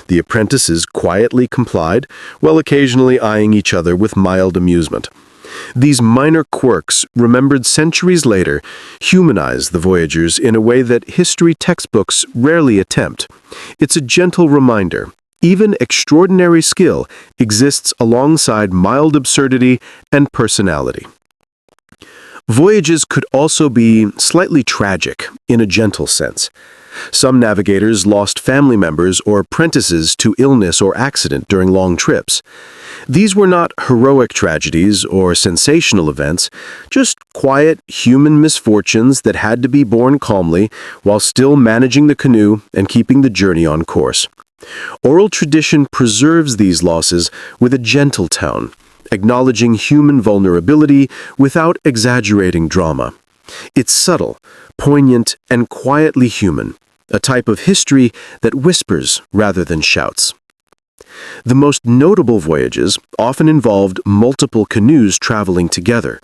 [SPEAKER 2] The apprentices quietly complied, while occasionally eyeing each other with mild amusement. These minor quirks, remembered centuries later, humanize the voyagers in a way that history textbooks rarely attempt. It's a gentle reminder. Even extraordinary skill exists alongside mild absurdity and personality. Voyages could also be slightly tragic, in a gentle sense. Some navigators lost family members or apprentices to illness or accident during long trips. These were not heroic tragedies or sensational events, just quiet human misfortunes that had to be borne calmly while still managing the canoe and keeping the journey on course. Oral tradition preserves these losses with a gentle tone, acknowledging human vulnerability without exaggerating drama. It's subtle, poignant, and quietly human, a type of history that whispers rather than shouts. The most notable voyages often involved multiple canoes traveling together.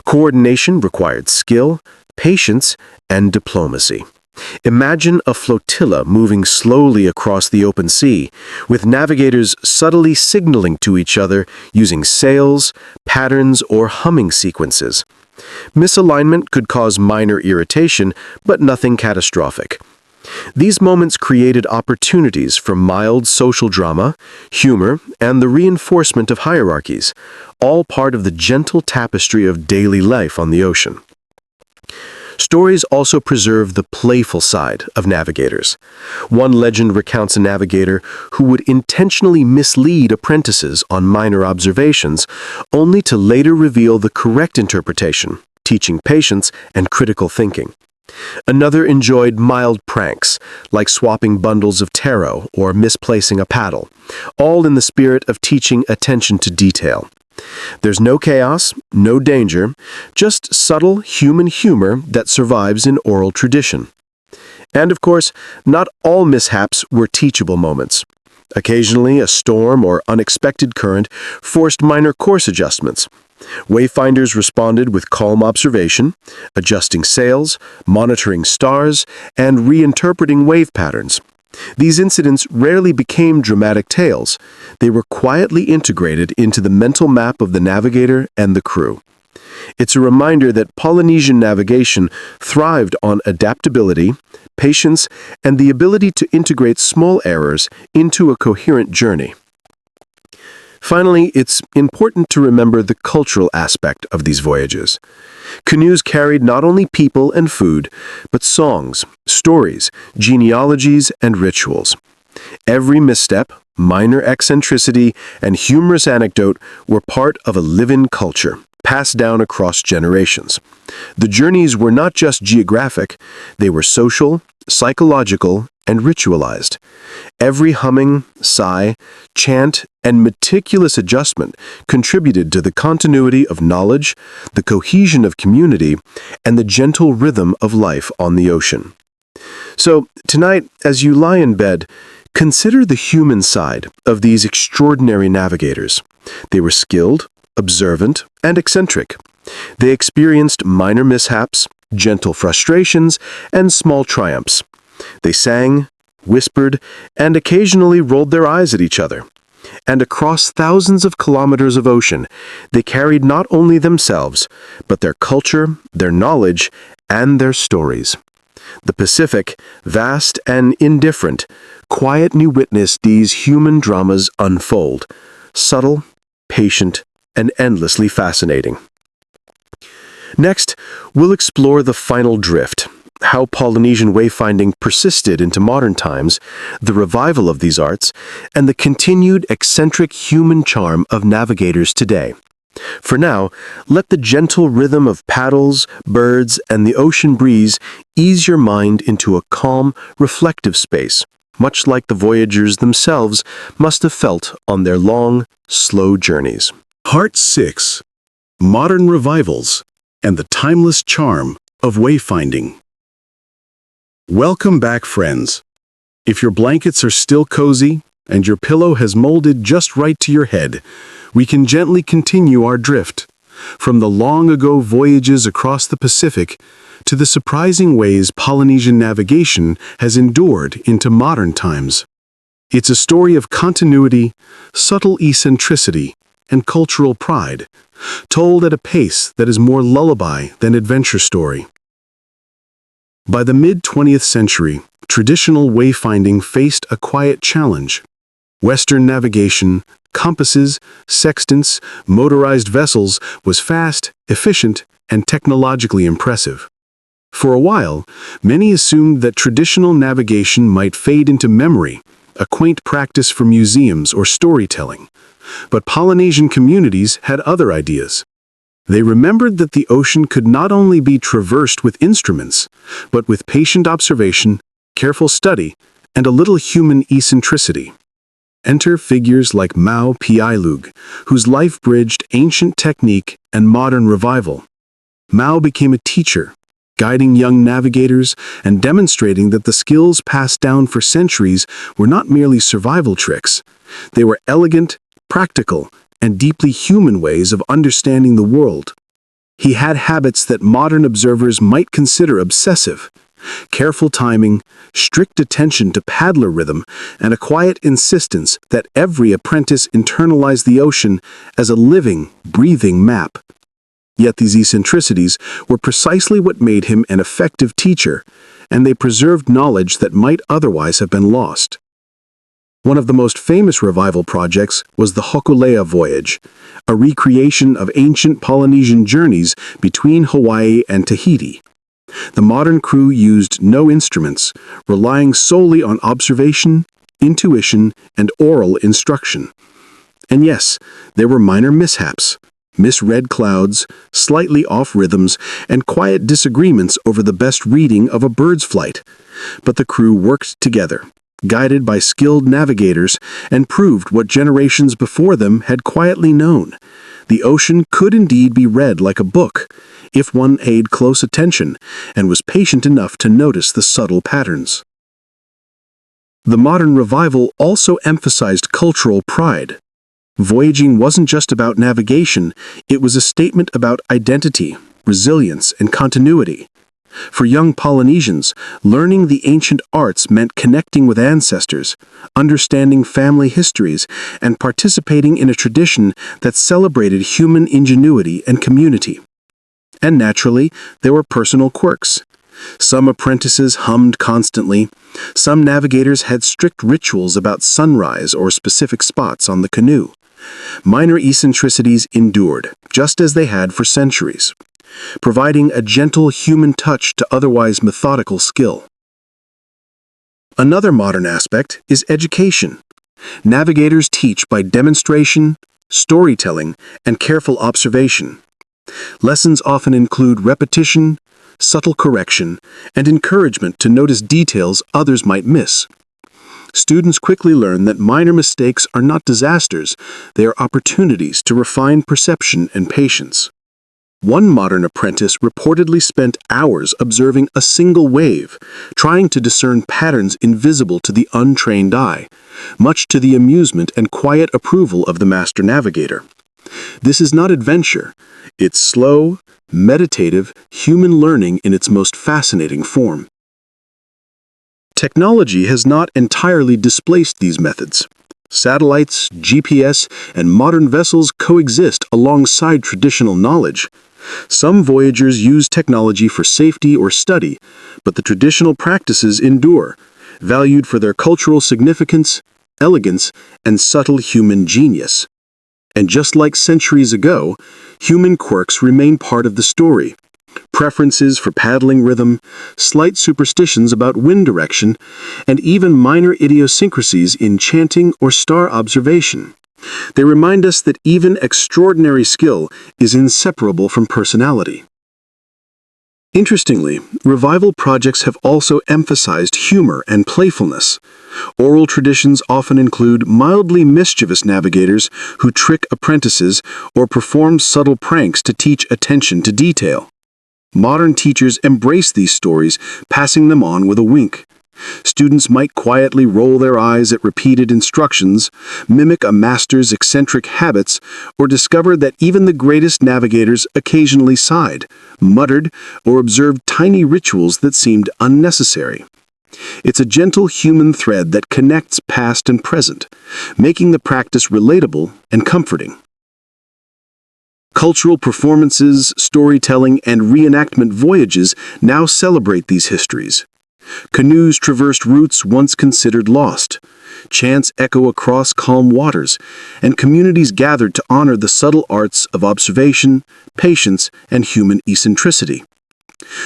[SPEAKER 2] Coordination required skill, patience, and diplomacy. Imagine a flotilla moving slowly across the open sea, with navigators subtly signaling to each other using sails, patterns, or humming sequences. Misalignment could cause minor irritation, but nothing catastrophic. These moments created opportunities for mild social drama, humor, and the reinforcement of hierarchies, all part of the gentle tapestry of daily life on the ocean. Stories also preserve the playful side of navigators. One legend recounts a navigator who would intentionally mislead apprentices on minor observations, only to later reveal the correct interpretation, teaching patience and critical thinking. Another enjoyed mild pranks, like swapping bundles of taro or misplacing a paddle, all in the spirit of teaching attention to detail. There's no chaos, no danger, just subtle human humor that survives in oral tradition. And of course, not all mishaps were teachable moments. Occasionally, a storm or unexpected current forced minor course adjustments. Wayfinders responded with calm observation, adjusting sails, monitoring stars, and reinterpreting wave patterns. These incidents rarely became dramatic tales. They were quietly integrated into the mental map of the navigator and the crew. It's a reminder that Polynesian navigation thrived on adaptability, patience, and the ability to integrate small errors into a coherent journey. Finally, it's important to remember the cultural aspect of these voyages. Canoes carried not only people and food, but songs, stories, genealogies, and rituals. Every misstep, minor eccentricity, and humorous anecdote were part of a living culture, passed down across generations. The journeys were not just geographic, they were social, psychological, and ritualized. Every humming, sigh, chant, and meticulous adjustment contributed to the continuity of knowledge, the cohesion of community, and the gentle rhythm of life on the ocean. So, tonight, as you lie in bed, consider the human side of these extraordinary navigators. They were skilled, observant, and eccentric. They experienced minor mishaps, gentle frustrations, and small triumphs. They sang, whispered, and occasionally rolled their eyes at each other. And across thousands of kilometers of ocean, they carried not only themselves, but their culture, their knowledge, and their stories. The Pacific, vast and indifferent, quietly witnessed these human dramas unfold, subtle, patient, and endlessly fascinating. Next, we'll explore the final drift, how Polynesian wayfinding persisted into modern times, the revival of these arts, and the continued eccentric human charm of navigators today. For now, let the gentle rhythm of paddles, birds, and the ocean breeze ease your mind into a calm, reflective space, much like the voyagers themselves must have felt on their long, slow journeys.
[SPEAKER 1] Part 6. Modern Revivals and the Timeless Charm of Wayfinding. Welcome back, friends. If your blankets are still cozy and your pillow has molded just right to your head, we can gently continue our drift, from the long-ago voyages across the Pacific to the surprising ways Polynesian navigation has endured into modern times. It's a story of continuity, subtle eccentricity, and cultural pride, told at a pace that is more lullaby than adventure story. By the mid-20th century, traditional wayfinding faced a quiet challenge. Western navigation, compasses, sextants, motorized vessels was fast, efficient, and technologically impressive. For a while, many assumed that traditional navigation might fade into memory, a quaint practice for museums or storytelling. But Polynesian communities had other ideas. They remembered that the ocean could not only be traversed with instruments, but with patient observation, careful study, and a little human eccentricity. Enter figures like Mau Piailug, whose life bridged ancient technique and modern revival. Mau became a teacher, guiding young navigators and demonstrating that the skills passed down for centuries were not merely survival tricks. They were elegant, practical, and deeply human ways of understanding the world. He had habits that modern observers might consider obsessive: careful timing, strict attention to paddler rhythm, and a quiet insistence that every apprentice internalize the ocean as a living, breathing map. Yet these eccentricities were precisely what made him an effective teacher, and they preserved knowledge that might otherwise have been lost. One of the most famous revival projects was the Hokulea voyage, a recreation of ancient Polynesian journeys between Hawaii and Tahiti. The modern crew used no instruments, relying solely on observation, intuition, and oral instruction. And yes, there were minor mishaps: misread clouds, slightly off rhythms, and quiet disagreements over the best reading of a bird's flight. But the crew worked together, guided by skilled navigators, and proved what generations before them had quietly known: the ocean could indeed be read like a book, if one paid close attention and was patient enough to notice the subtle patterns. The modern revival also emphasized cultural pride. Voyaging wasn't just about navigation, it was a statement about identity, resilience, and continuity. For young Polynesians, learning the ancient arts meant connecting with ancestors, understanding family histories, and participating in a tradition that celebrated human ingenuity and community. And naturally, there were personal quirks. Some apprentices hummed constantly. Some navigators had strict rituals about sunrise or specific spots on the canoe. Minor eccentricities endured, just as they had for centuries, providing a gentle human touch to otherwise methodical skill. Another modern aspect is education. Navigators teach by demonstration, storytelling, and careful observation. Lessons often include repetition, subtle correction, and encouragement to notice details others might miss. Students quickly learn that minor mistakes are not disasters, they are opportunities to refine perception and patience. One modern apprentice reportedly spent hours observing a single wave, trying to discern patterns invisible to the untrained eye, much to the amusement and quiet approval of the master navigator. This is not adventure. It's slow, meditative, human learning in its most fascinating form. Technology has not entirely displaced these methods. Satellites, GPS, and modern vessels coexist alongside traditional knowledge. Some voyagers use technology for safety or study, but the traditional practices endure, valued for their cultural significance, elegance, and subtle human genius. And just like centuries ago, human quirks remain part of the story. Preferences for paddling rhythm, slight superstitions about wind direction, and even minor idiosyncrasies in chanting or star observation. They remind us that even extraordinary skill is inseparable from personality. Interestingly, revival projects have also emphasized humor and playfulness. Oral traditions often include mildly mischievous navigators who trick apprentices or perform subtle pranks to teach attention to detail. Modern teachers embrace these stories, passing them on with a wink. Students might quietly roll their eyes at repeated instructions, mimic a master's eccentric habits, or discover that even the greatest navigators occasionally sighed, muttered, or observed tiny rituals that seemed unnecessary. It's a gentle human thread that connects past and present, making the practice relatable and comforting. Cultural performances, storytelling, and reenactment voyages now celebrate these histories. Canoes traversed routes once considered lost. Chants echo across calm waters, and communities gathered to honor the subtle arts of observation, patience, and human eccentricity.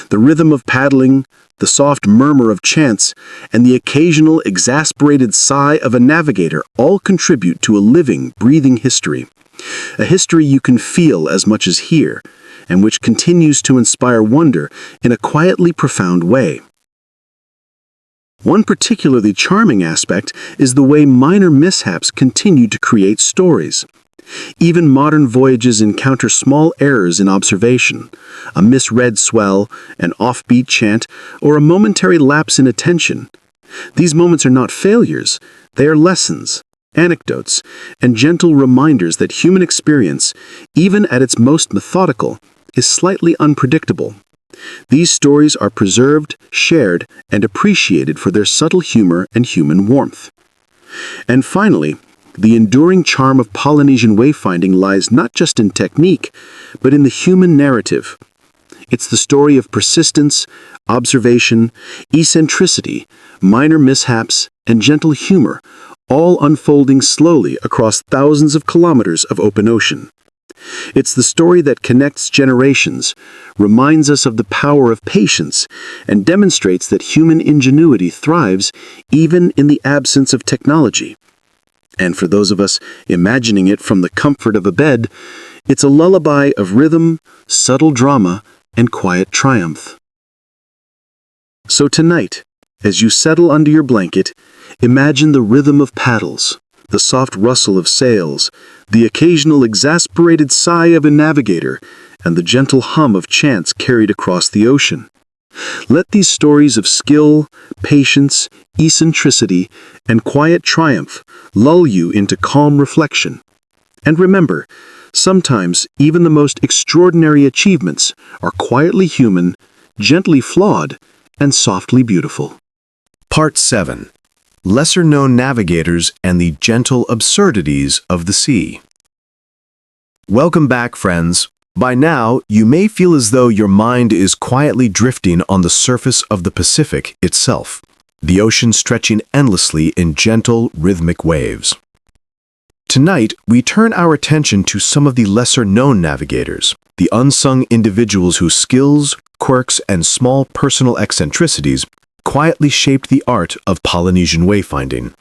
[SPEAKER 1] The rhythm of paddling, the soft murmur of chants, and the occasional exasperated sigh of a navigator all contribute to a living, breathing history. A history you can feel as much as hear, and which continues to inspire wonder in a quietly profound way. One particularly charming aspect is the way minor mishaps continue to create stories. Even modern voyages encounter small errors in observation, a misread swell, an offbeat chant, or a momentary lapse in attention. These moments are not failures, they are lessons, anecdotes, and gentle reminders that human experience, even at its most methodical, is slightly unpredictable. These stories are preserved, shared, and appreciated for their subtle humor and human warmth. And finally, the enduring charm of Polynesian wayfinding lies not just in technique, but in the human narrative. It's the story of persistence, observation, eccentricity, minor mishaps, and gentle humor, all unfolding slowly across thousands of kilometers of open ocean. It's the story that connects generations, reminds us of the power of patience, and demonstrates that human ingenuity thrives even in the absence of technology. And for those of us imagining it from the comfort of a bed, it's a lullaby of rhythm, subtle drama, and quiet triumph. So tonight, as you settle under your blanket, imagine the rhythm of paddles, the soft rustle of sails, the occasional exasperated sigh of a navigator, and the gentle hum of chants carried across the ocean. Let these stories of skill, patience, eccentricity, and quiet triumph lull you into calm reflection. And remember, sometimes even the most extraordinary achievements are quietly human, gently flawed, and softly beautiful.
[SPEAKER 2] Part 7. Lesser-known navigators and the gentle absurdities of the sea. Welcome back, friends. By now, you may feel as though your mind is quietly drifting on the surface of the Pacific itself, the ocean stretching endlessly in gentle, rhythmic waves. Tonight, we turn our attention to some of the lesser-known navigators, the unsung individuals whose skills, quirks, and small personal eccentricities quietly shaped the art of Polynesian wayfinding.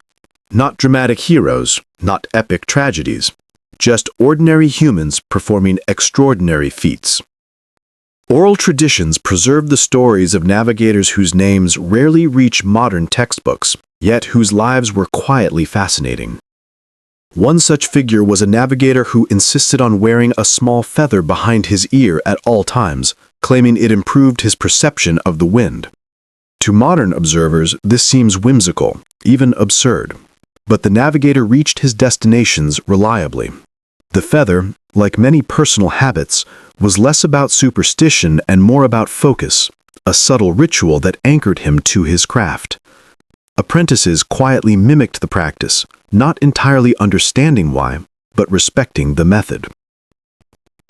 [SPEAKER 2] Not dramatic heroes, not epic tragedies, just ordinary humans performing extraordinary feats. Oral traditions preserve the stories of navigators whose names rarely reach modern textbooks, yet whose lives were quietly fascinating. One such figure was a navigator who insisted on wearing a small feather behind his ear at all times, claiming it improved his perception of the wind. To modern observers, this seems whimsical, even absurd. But the navigator reached his destinations reliably. The feather, like many personal habits, was less about superstition and more about focus, a subtle ritual that anchored him to his craft. Apprentices quietly mimicked the practice, not entirely understanding why, but respecting the method.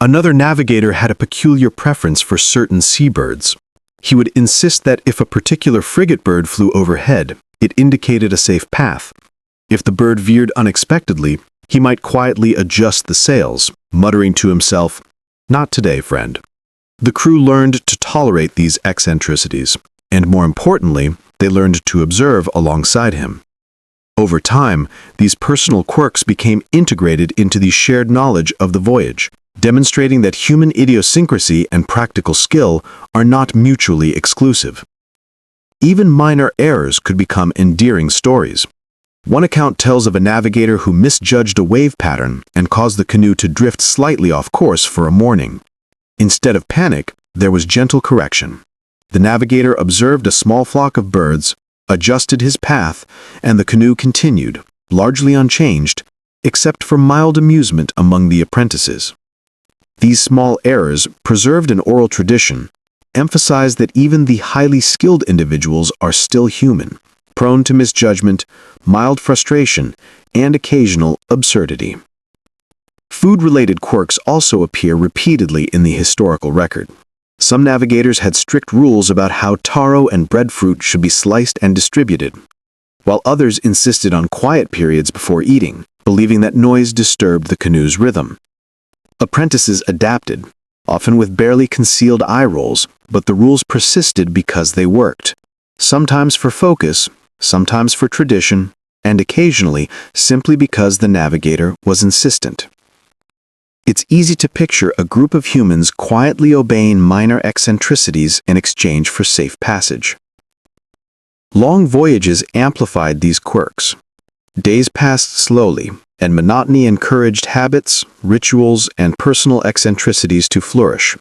[SPEAKER 2] Another navigator had a peculiar preference for certain seabirds. He would insist that if a particular frigate bird flew overhead, it indicated a safe path. If the bird veered unexpectedly, he might quietly adjust the sails, muttering to himself, "Not today, friend." The crew learned to tolerate these eccentricities, and more importantly, they learned to observe alongside him. Over time, these personal quirks became integrated into the shared knowledge of the voyage, demonstrating that human idiosyncrasy and practical skill are not mutually exclusive. Even minor errors could become endearing stories. One account tells of a navigator who misjudged a wave pattern and caused the canoe to drift slightly off course for a morning. Instead of panic, there was gentle correction. The navigator observed a small flock of birds, adjusted his path, and the canoe continued, largely unchanged, except for mild amusement among the apprentices. These small errors, preserved in oral tradition, emphasize that even the highly skilled individuals are still human, prone to misjudgment, mild frustration, and occasional absurdity. Food-related quirks also appear repeatedly in the historical record. Some navigators had strict rules about how taro and breadfruit should be sliced and distributed, while others insisted on quiet periods before eating, believing that noise disturbed the canoe's rhythm. Apprentices adapted, often with barely concealed eye rolls, but the rules persisted because they worked, sometimes for focus, sometimes for tradition, and occasionally simply because the navigator was insistent. It's easy to picture a group of humans quietly obeying minor eccentricities in exchange for safe passage. Long voyages amplified these quirks. Days passed slowly, and monotony encouraged habits, rituals, and personal eccentricities to flourish.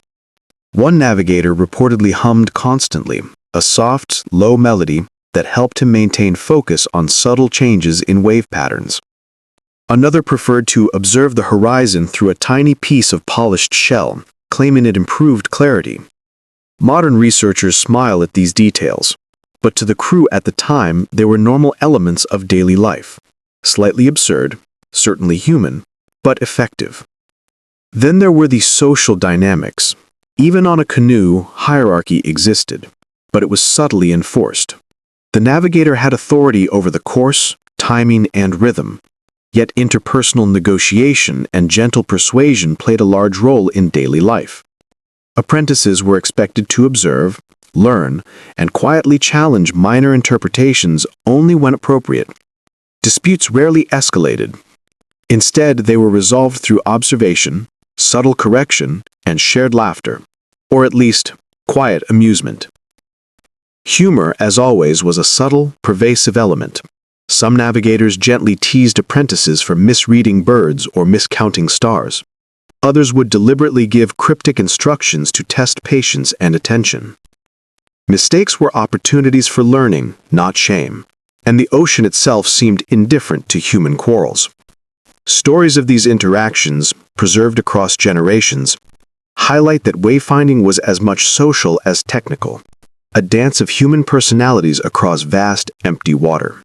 [SPEAKER 2] One navigator reportedly hummed constantly, a soft, low melody that helped him maintain focus on subtle changes in wave patterns. Another preferred to observe the horizon through a tiny piece of polished shell, claiming it improved clarity. Modern researchers smile at these details, but to the crew at the time they were normal elements of daily life. Slightly absurd, certainly human, but effective. Then there were the social dynamics. Even on a canoe, hierarchy existed, but it was subtly enforced. The navigator had authority over the course, timing, and rhythm. Yet interpersonal negotiation and gentle persuasion played a large role in daily life. Apprentices were expected to observe, learn, and quietly challenge minor interpretations only when appropriate. Disputes rarely escalated. Instead, they were resolved through observation, subtle correction, and shared laughter, or at least, quiet amusement. Humor, as always, was a subtle, pervasive element. Some navigators gently teased apprentices for misreading birds or miscounting stars. Others would deliberately give cryptic instructions to test patience and attention. Mistakes were opportunities for learning, not shame, and the ocean itself seemed indifferent to human quarrels. Stories of these interactions, preserved across generations, highlight that wayfinding was as much social as technical, a dance of human personalities across vast, empty water.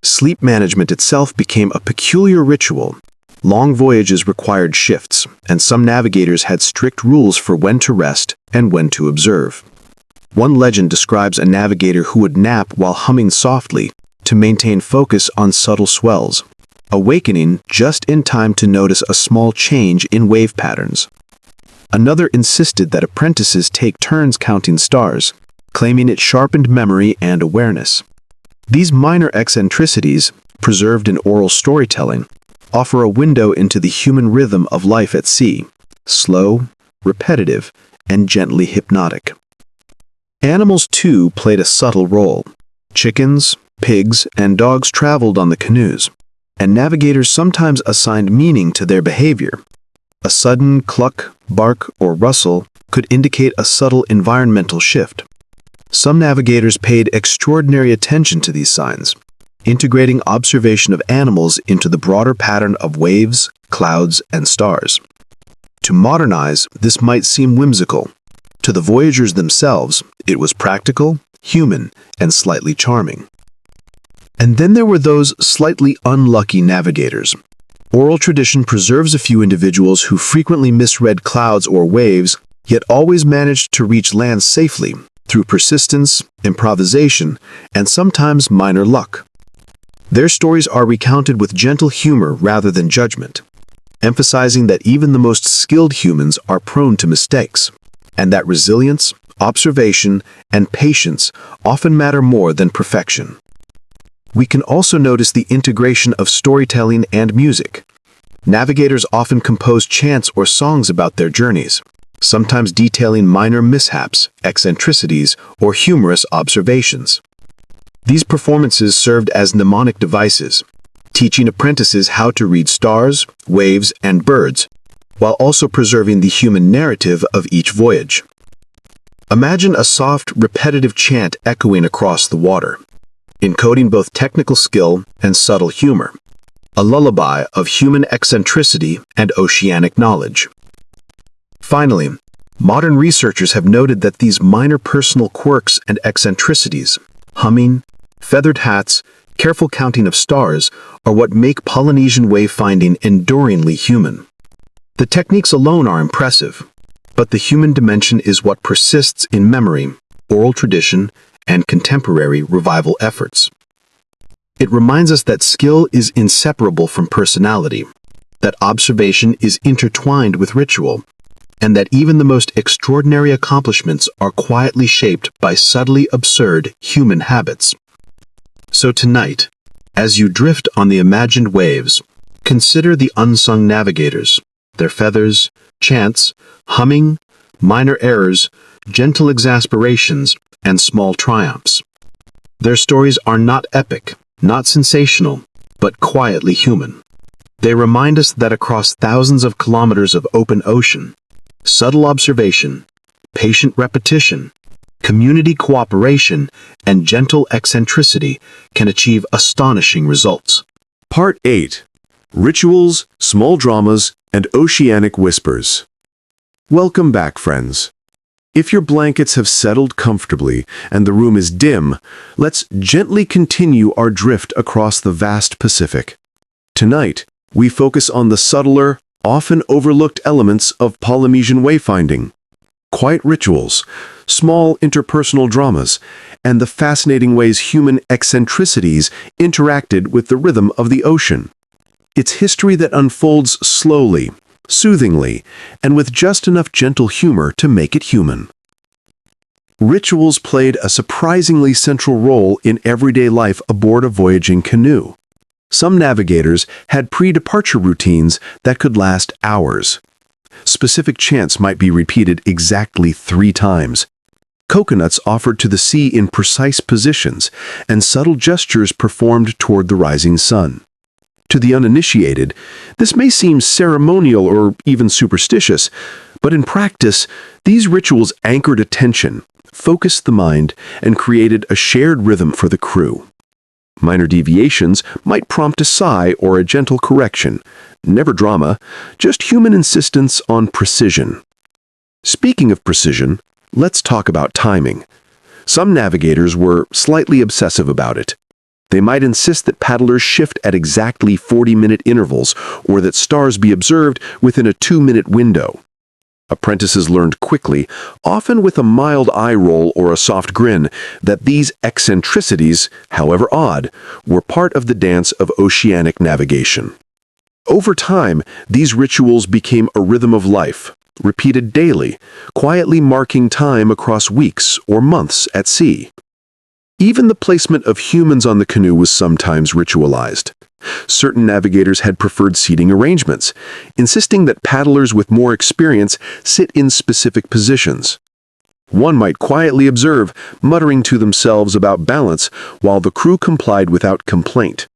[SPEAKER 2] Sleep management itself became a peculiar ritual. Long voyages required shifts, and some navigators had strict rules for when to rest and when to observe. One legend describes a navigator who would nap while humming softly to maintain focus on subtle swells, awakening just in time to notice a small change in wave patterns. Another insisted that apprentices take turns counting stars, claiming it sharpened memory and awareness. These minor eccentricities, preserved in oral storytelling, offer a window into the human rhythm of life at sea, slow, repetitive, and gently hypnotic. Animals, too, played a subtle role. Chickens, pigs, and dogs traveled on the canoes, and navigators sometimes assigned meaning to their behavior. A sudden cluck, bark, or rustle could indicate a subtle environmental shift. Some navigators paid extraordinary attention to these signs, integrating observation of animals into the broader pattern of waves, clouds, and stars. To modernize, this might seem whimsical. To the voyagers themselves, it was practical, human, and slightly charming. And then there were those slightly unlucky navigators. Oral tradition preserves a few individuals who frequently misread clouds or waves, yet always managed to reach land safely through persistence, improvisation, and sometimes minor luck. Their stories are recounted with gentle humor rather than judgment, emphasizing that even the most skilled humans are prone to mistakes, and that resilience, observation, and patience often matter more than perfection. We can also notice the integration of storytelling and music. Navigators often compose chants or songs about their journeys, sometimes detailing minor mishaps, eccentricities, or humorous observations. These performances served as mnemonic devices, teaching apprentices how to read stars, waves, and birds, while also preserving the human narrative of each voyage. Imagine a soft, repetitive chant echoing across the water, encoding both technical skill and subtle humor, a lullaby of human eccentricity and oceanic knowledge. Finally, modern researchers have noted that these minor personal quirks and eccentricities, humming, feathered hats, careful counting of stars, are what make Polynesian wayfinding enduringly human. The techniques alone are impressive, But the human dimension is what persists in memory, oral tradition, and contemporary revival efforts. It reminds us that skill is inseparable from personality, that observation is intertwined with ritual, and that even the most extraordinary accomplishments are quietly shaped by subtly absurd human habits. So tonight, as you drift on the imagined waves, consider the unsung navigators, their feathers, chants, humming, minor errors, gentle exasperations, and small triumphs. Their stories are not epic, not sensational, but quietly human. They remind us that across thousands of kilometers of open ocean, subtle observation, patient repetition, community cooperation, and gentle eccentricity can achieve astonishing results.
[SPEAKER 1] Part 8. Rituals, Small Dramas, and Oceanic Whispers. Welcome back, friends. If your blankets have settled comfortably and the room is dim, let's gently continue our drift across the vast Pacific. Tonight, we focus on the subtler, often overlooked elements of Polynesian wayfinding. Quiet rituals, small interpersonal dramas, and the fascinating ways human eccentricities interacted with the rhythm of the ocean. It's history that unfolds slowly, soothingly, and with just enough gentle humor to make it human. Rituals played a surprisingly central role in everyday life aboard a voyaging canoe. Some navigators had pre-departure routines that could last hours. Specific chants might be repeated exactly 3 times. Coconuts offered to the sea in precise positions, and subtle gestures performed toward the rising sun. To the uninitiated, this may seem ceremonial or even superstitious, but in practice, these rituals anchored attention, focused the mind, and created a shared rhythm for the crew. Minor deviations might prompt a sigh or a gentle correction. Never drama, just human insistence on precision. Speaking of precision, let's talk about timing. Some navigators were slightly obsessive about it. They might insist that paddlers shift at exactly 40-minute intervals or that stars be observed within a 2-minute window. Apprentices learned quickly, often with a mild eye roll or a soft grin, that these eccentricities, however odd, were part of the dance of oceanic navigation. Over time, these rituals became a rhythm of life, repeated daily, quietly marking time across weeks or months at sea. Even the placement of humans on the canoe was sometimes ritualized. Certain navigators had preferred seating arrangements, insisting that paddlers with more experience sit in specific positions. One might quietly observe, muttering to themselves about balance, while the crew complied without complaint.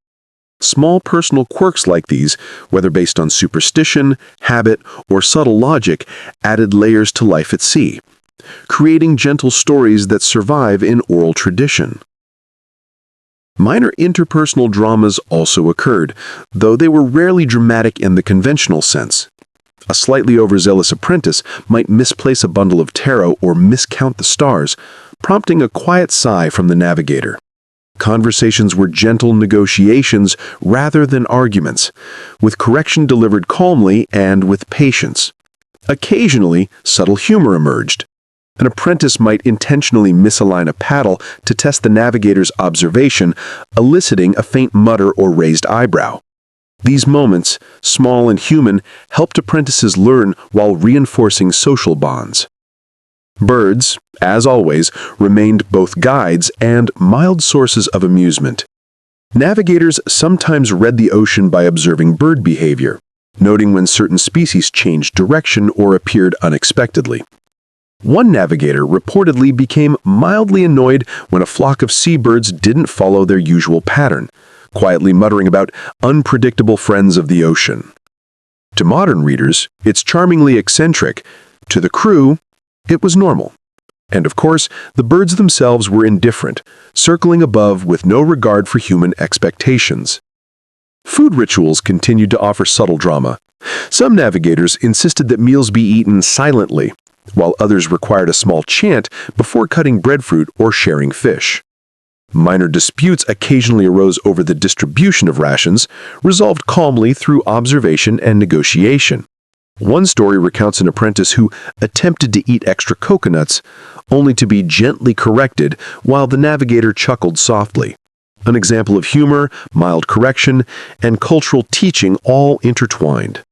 [SPEAKER 1] Small personal quirks like these, whether based on superstition, habit, or subtle logic, added layers to life at sea, creating gentle stories that survive in oral tradition. Minor interpersonal dramas also occurred, though they were rarely dramatic in the conventional sense. A slightly overzealous apprentice might misplace a bundle of tarot or miscount the stars, prompting a quiet sigh from the navigator. Conversations were gentle negotiations rather than arguments, with correction delivered calmly and with patience. Occasionally, subtle humor emerged. An apprentice might intentionally misalign a paddle to test the navigator's observation, eliciting a faint mutter or raised eyebrow. These moments, small and human, helped apprentices learn while reinforcing social bonds. Birds, as always, remained both guides and mild sources of amusement. Navigators sometimes read the ocean by observing bird behavior, noting when certain species changed direction or appeared unexpectedly. One navigator reportedly became mildly annoyed when a flock of seabirds didn't follow their usual pattern, quietly muttering about unpredictable friends of the ocean. To modern readers, it's charmingly eccentric. To the crew, it was normal. And of course, the birds themselves were indifferent, circling above with no regard for human expectations. Food rituals continued to offer subtle drama. Some navigators insisted that meals be eaten silently, while others required a small chant before cutting breadfruit or sharing fish. Minor disputes occasionally arose over the distribution of rations, resolved calmly through observation and negotiation.
[SPEAKER 2] One story recounts an apprentice who attempted to eat extra coconuts, only to be gently corrected while the navigator chuckled softly. An example of humor, mild correction, and cultural teaching all intertwined.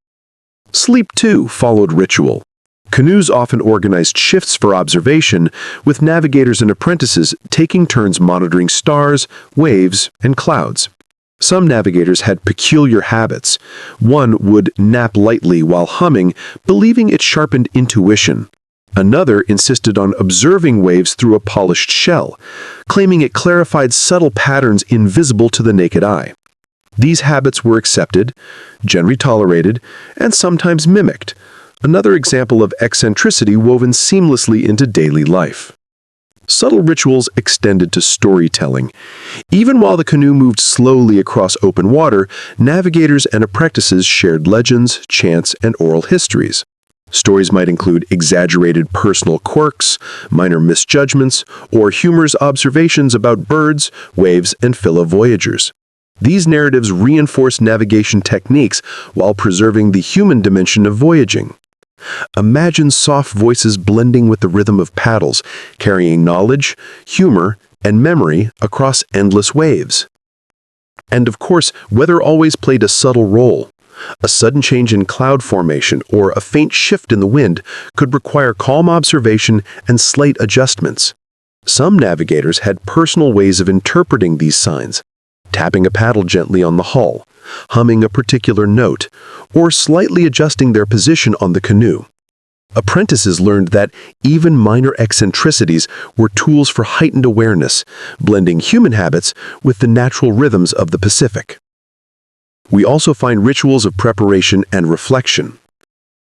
[SPEAKER 2] Sleep, too, followed ritual. Canoes often organized shifts for observation, with navigators and apprentices taking turns monitoring stars, waves, and clouds. Some navigators had peculiar habits. One would nap lightly while humming, believing it sharpened intuition. Another insisted on observing waves through a polished shell, claiming it clarified subtle patterns invisible to the naked eye. These habits were accepted, generally tolerated, and sometimes mimicked. Another example of eccentricity woven seamlessly into daily life. Subtle rituals extended to storytelling. Even while the canoe moved slowly across open water, navigators and apprentices shared legends, chants, and oral histories. Stories might include exaggerated personal quirks, minor misjudgments, or humorous observations about birds, waves, and fellow voyagers. These narratives reinforce navigation techniques while preserving the human dimension of voyaging. Imagine soft voices blending with the rhythm of paddles, carrying knowledge, humor, and memory across endless waves. And of course, weather always played a subtle role. A sudden change in cloud formation or a faint shift in the wind could require calm observation and slight adjustments. Some navigators had personal ways of interpreting these signs, tapping a paddle gently on the hull, humming a particular note, or slightly adjusting their position on the canoe. Apprentices learned that even minor eccentricities were tools for heightened awareness, blending human habits with the natural rhythms of the Pacific. We also find rituals of preparation and reflection.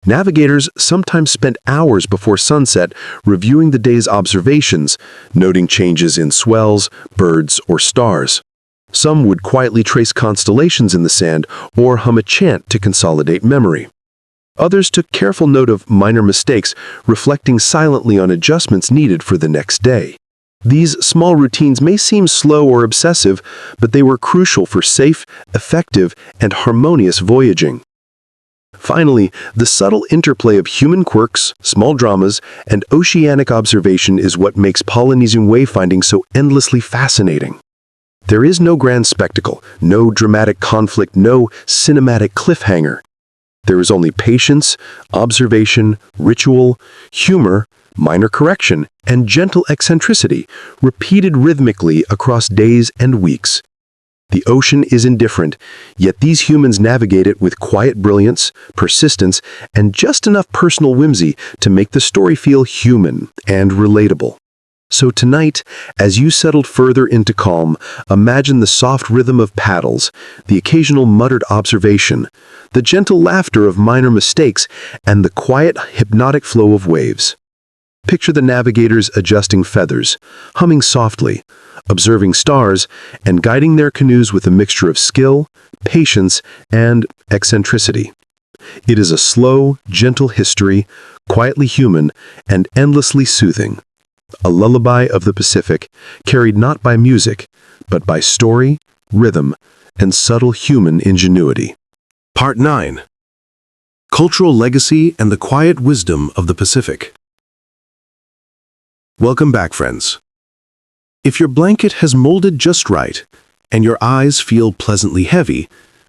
[SPEAKER 2] Navigators sometimes spent hours before sunset reviewing the day's observations, noting changes in swells, birds, or stars. Some would quietly trace constellations in the sand or hum a chant to consolidate memory. Others took careful note of minor mistakes, reflecting silently on adjustments needed for the next day. These small routines may seem slow or obsessive, but they were crucial for safe, effective, and harmonious voyaging. Finally, the subtle interplay of human quirks, small dramas, and oceanic observation is what makes Polynesian wayfinding so endlessly fascinating. There is no grand spectacle, no dramatic conflict, no cinematic cliffhanger. There is only patience, observation, ritual, humor, minor correction, and gentle eccentricity, repeated rhythmically across days and weeks. The ocean is indifferent, yet these humans navigate it with quiet brilliance, persistence, and just enough personal whimsy to make the story feel human and relatable. So tonight, as you settled further into calm, imagine the soft rhythm of paddles, the occasional muttered observation, the gentle laughter of minor mistakes, and the quiet, hypnotic flow of waves. Picture the navigators adjusting feathers, humming softly, observing stars, and guiding their canoes with a mixture of skill, patience, and eccentricity. It is a slow, gentle history, quietly human, and endlessly soothing. A lullaby of the Pacific, carried not by music, but by story, rhythm, and subtle human ingenuity.
[SPEAKER 1] Part 9. Cultural Legacy and the Quiet Wisdom of the Pacific. Welcome back, friends. If your blanket has molded just right, and your eyes feel pleasantly heavy,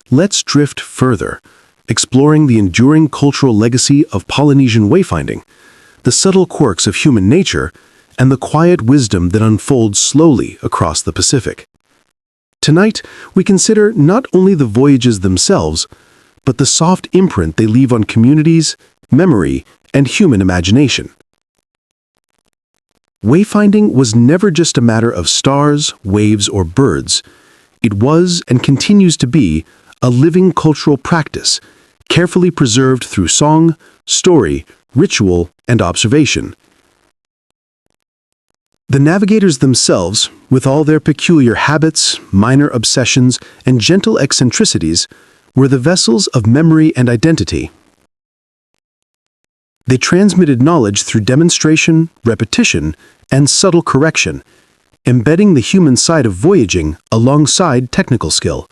[SPEAKER 1] let's drift further, exploring the enduring cultural legacy of Polynesian wayfinding, the subtle quirks of human nature, and the quiet wisdom that unfolds slowly across the Pacific. Tonight, we consider not only the voyages themselves, but the soft imprint they leave on communities, memory, and human imagination. Wayfinding was never just a matter of stars, waves, or birds. It was, and continues to be, a living cultural practice, carefully preserved through song, story, ritual, and observation. The navigators themselves, with all their peculiar habits, minor obsessions, and gentle eccentricities, were the vessels of memory and identity. They transmitted knowledge through demonstration, repetition, and subtle correction, embedding the human side of voyaging alongside technical skill.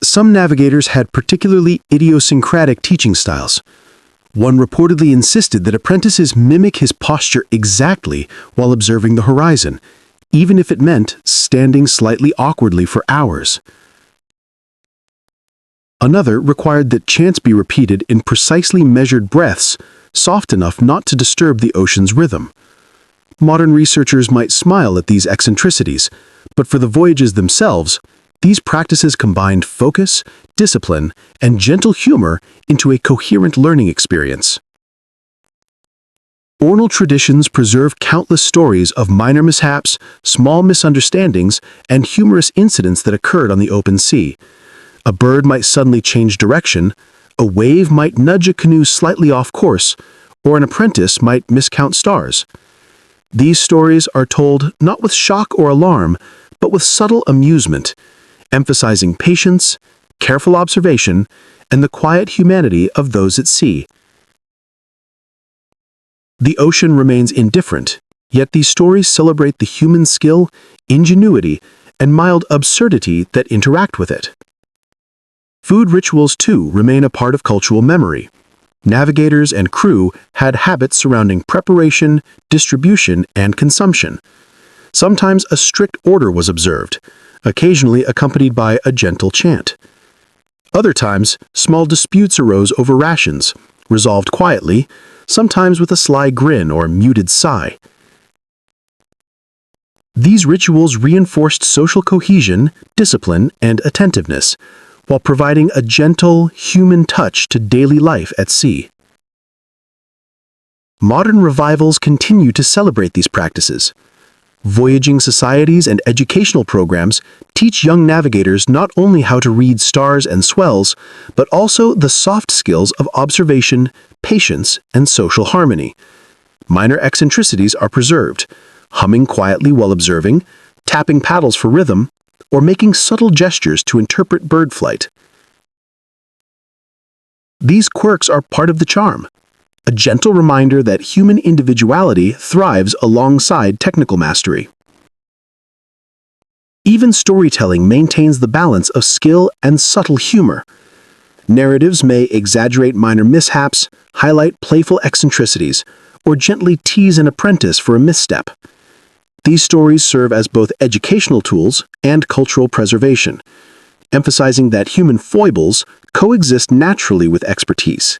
[SPEAKER 1] Some navigators had particularly idiosyncratic teaching styles. One reportedly insisted that apprentices mimic his posture exactly while observing the horizon, even if it meant standing slightly awkwardly for hours. Another required that chants be repeated in precisely measured breaths, soft enough not to disturb the ocean's rhythm. Modern researchers might smile at these eccentricities, but for the voyages themselves, these practices combined focus, discipline, and gentle humor into a coherent learning experience. Oral traditions preserve countless stories of minor mishaps, small misunderstandings, and humorous incidents that occurred on the open sea. A bird might suddenly change direction, a wave might nudge a canoe slightly off course, or an apprentice might miscount stars. These stories are told not with shock or alarm, but with subtle amusement, emphasizing patience, careful observation, and the quiet humanity of those at sea. The ocean remains indifferent, yet these stories celebrate the human skill, ingenuity, and mild absurdity that interact with it. Food rituals, too, remain a part of cultural memory. Navigators and crew had habits surrounding preparation, distribution, and consumption. Sometimes a strict order was observed, occasionally accompanied by a gentle chant. Other times, small disputes arose over rations, resolved quietly, sometimes with a sly grin or muted sigh. These rituals reinforced social cohesion, discipline, and attentiveness, while providing a gentle, human touch to daily life at sea. Modern revivals continue to celebrate these practices. Voyaging societies and educational programs teach young navigators not only how to read stars and swells, but also the soft skills of observation, patience, and social harmony. Minor eccentricities are preserved, humming quietly while observing, tapping paddles for rhythm, or making subtle gestures to interpret bird flight. These quirks are part of the charm, a gentle reminder that human individuality thrives alongside technical mastery. Even storytelling maintains the balance of skill and subtle humor. Narratives may exaggerate minor mishaps, highlight playful eccentricities, or gently tease an apprentice for a misstep. These stories serve as both educational tools and cultural preservation, emphasizing that human foibles coexist naturally with expertise.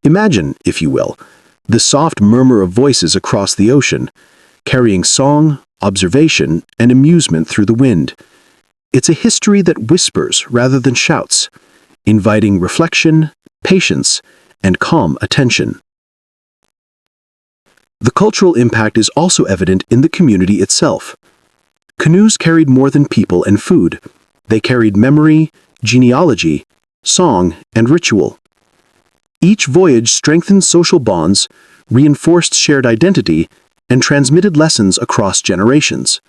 [SPEAKER 1] Imagine, if you will, the soft murmur of voices across the ocean, carrying song, observation, and amusement through the wind. It's a history that whispers rather than shouts, inviting reflection, patience, and calm attention. The cultural impact is also evident in the community itself. Canoes carried more than people and food. They carried memory, genealogy, song, and ritual. Each voyage strengthened social bonds, reinforced shared identity, and transmitted lessons across generations.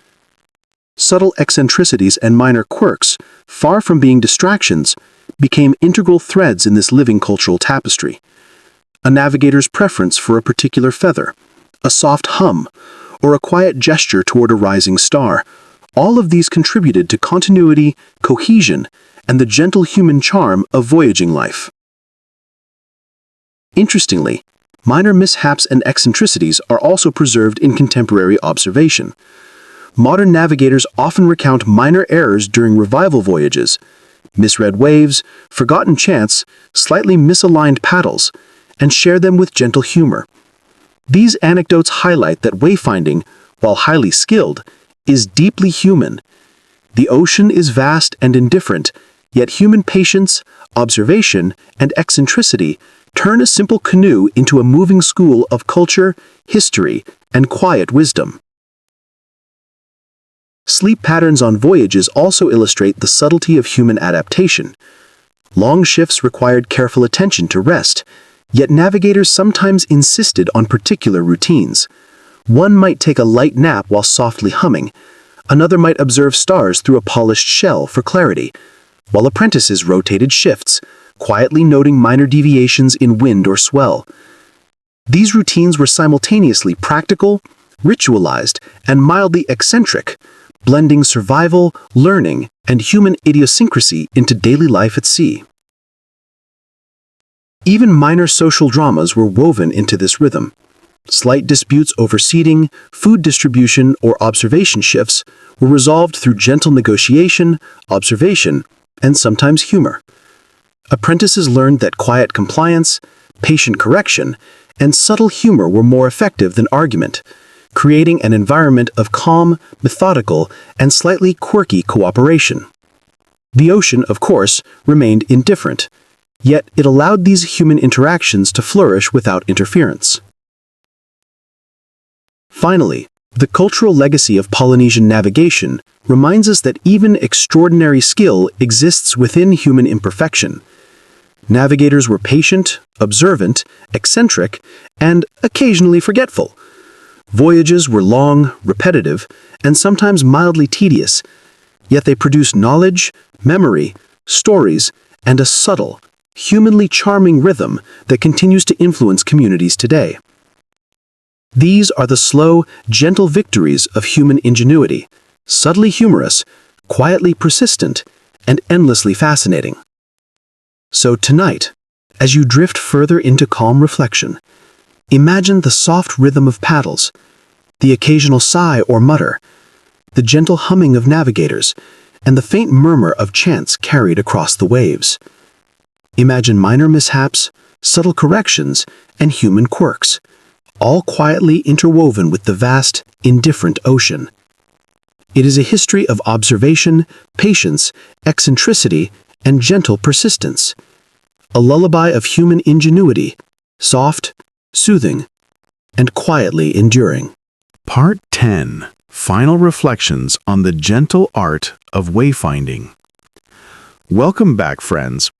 [SPEAKER 1] Subtle eccentricities and minor quirks, far from being distractions, became integral threads in this living cultural tapestry. A navigator's preference for a particular feather, a soft hum, or a quiet gesture toward a rising star, all of these contributed to continuity, cohesion, and the gentle human charm of voyaging life. Interestingly, minor mishaps and eccentricities are also preserved in contemporary observation. Modern navigators often recount minor errors during revival voyages, misread waves, forgotten chants, slightly misaligned paddles, and share them with gentle humor. These anecdotes highlight that wayfinding, while highly skilled, is deeply human. The ocean is vast and indifferent, yet human patience, observation, and eccentricity turn a simple canoe into a moving school of culture, history, and quiet wisdom. Sleep patterns on voyages also illustrate the subtlety of human adaptation. Long shifts required careful attention to rest, yet navigators sometimes insisted on particular routines. One might take a light nap while softly humming. Another might observe stars through a polished shell for clarity, while apprentices rotated shifts, quietly noting minor deviations in wind or swell. These routines were simultaneously practical, ritualized, and mildly eccentric,
[SPEAKER 2] blending survival, learning, and human idiosyncrasy into daily life at sea. Even minor social dramas were woven into this rhythm. Slight disputes over seating, food distribution, or observation shifts were resolved through gentle negotiation, observation, and sometimes humor. Apprentices learned that quiet compliance, patient correction, and subtle humor were more effective than argument, creating an environment of calm, methodical, and slightly quirky cooperation. The ocean, of course, remained indifferent, yet it allowed these human interactions to flourish without interference. Finally, the cultural legacy of Polynesian navigation reminds us that even extraordinary skill exists within human imperfection. Navigators were patient, observant, eccentric, and occasionally forgetful. Voyages were long, repetitive, and sometimes mildly tedious, yet they produced knowledge, memory, stories, and a subtle, humanly charming rhythm that continues to influence communities today. These are the slow, gentle victories of human ingenuity, subtly humorous, quietly persistent, and endlessly fascinating. So tonight, as you drift further into calm reflection, imagine the soft rhythm of paddles, the occasional sigh or mutter, the gentle humming of navigators, and the faint murmur of chants carried across the waves. Imagine minor mishaps, subtle corrections, and human quirks, all quietly interwoven with the vast, indifferent ocean. It is a history of observation, patience, eccentricity, and gentle persistence. A lullaby of human ingenuity, soft, soothing, and quietly enduring.
[SPEAKER 1] Part 10. Final Reflections on the Gentle Art of Wayfinding. Welcome back, friends.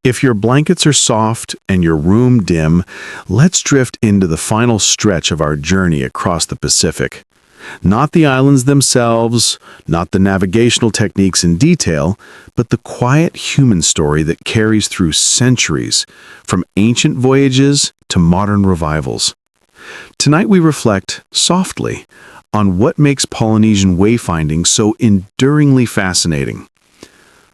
[SPEAKER 1] If your blankets are soft and your room dim, let's drift into the final stretch of our journey across the Pacific. Not the islands themselves, not the navigational techniques in detail, but the quiet human story that carries through centuries, from ancient voyages to modern revivals. Tonight we reflect, softly, on what makes Polynesian wayfinding so enduringly fascinating.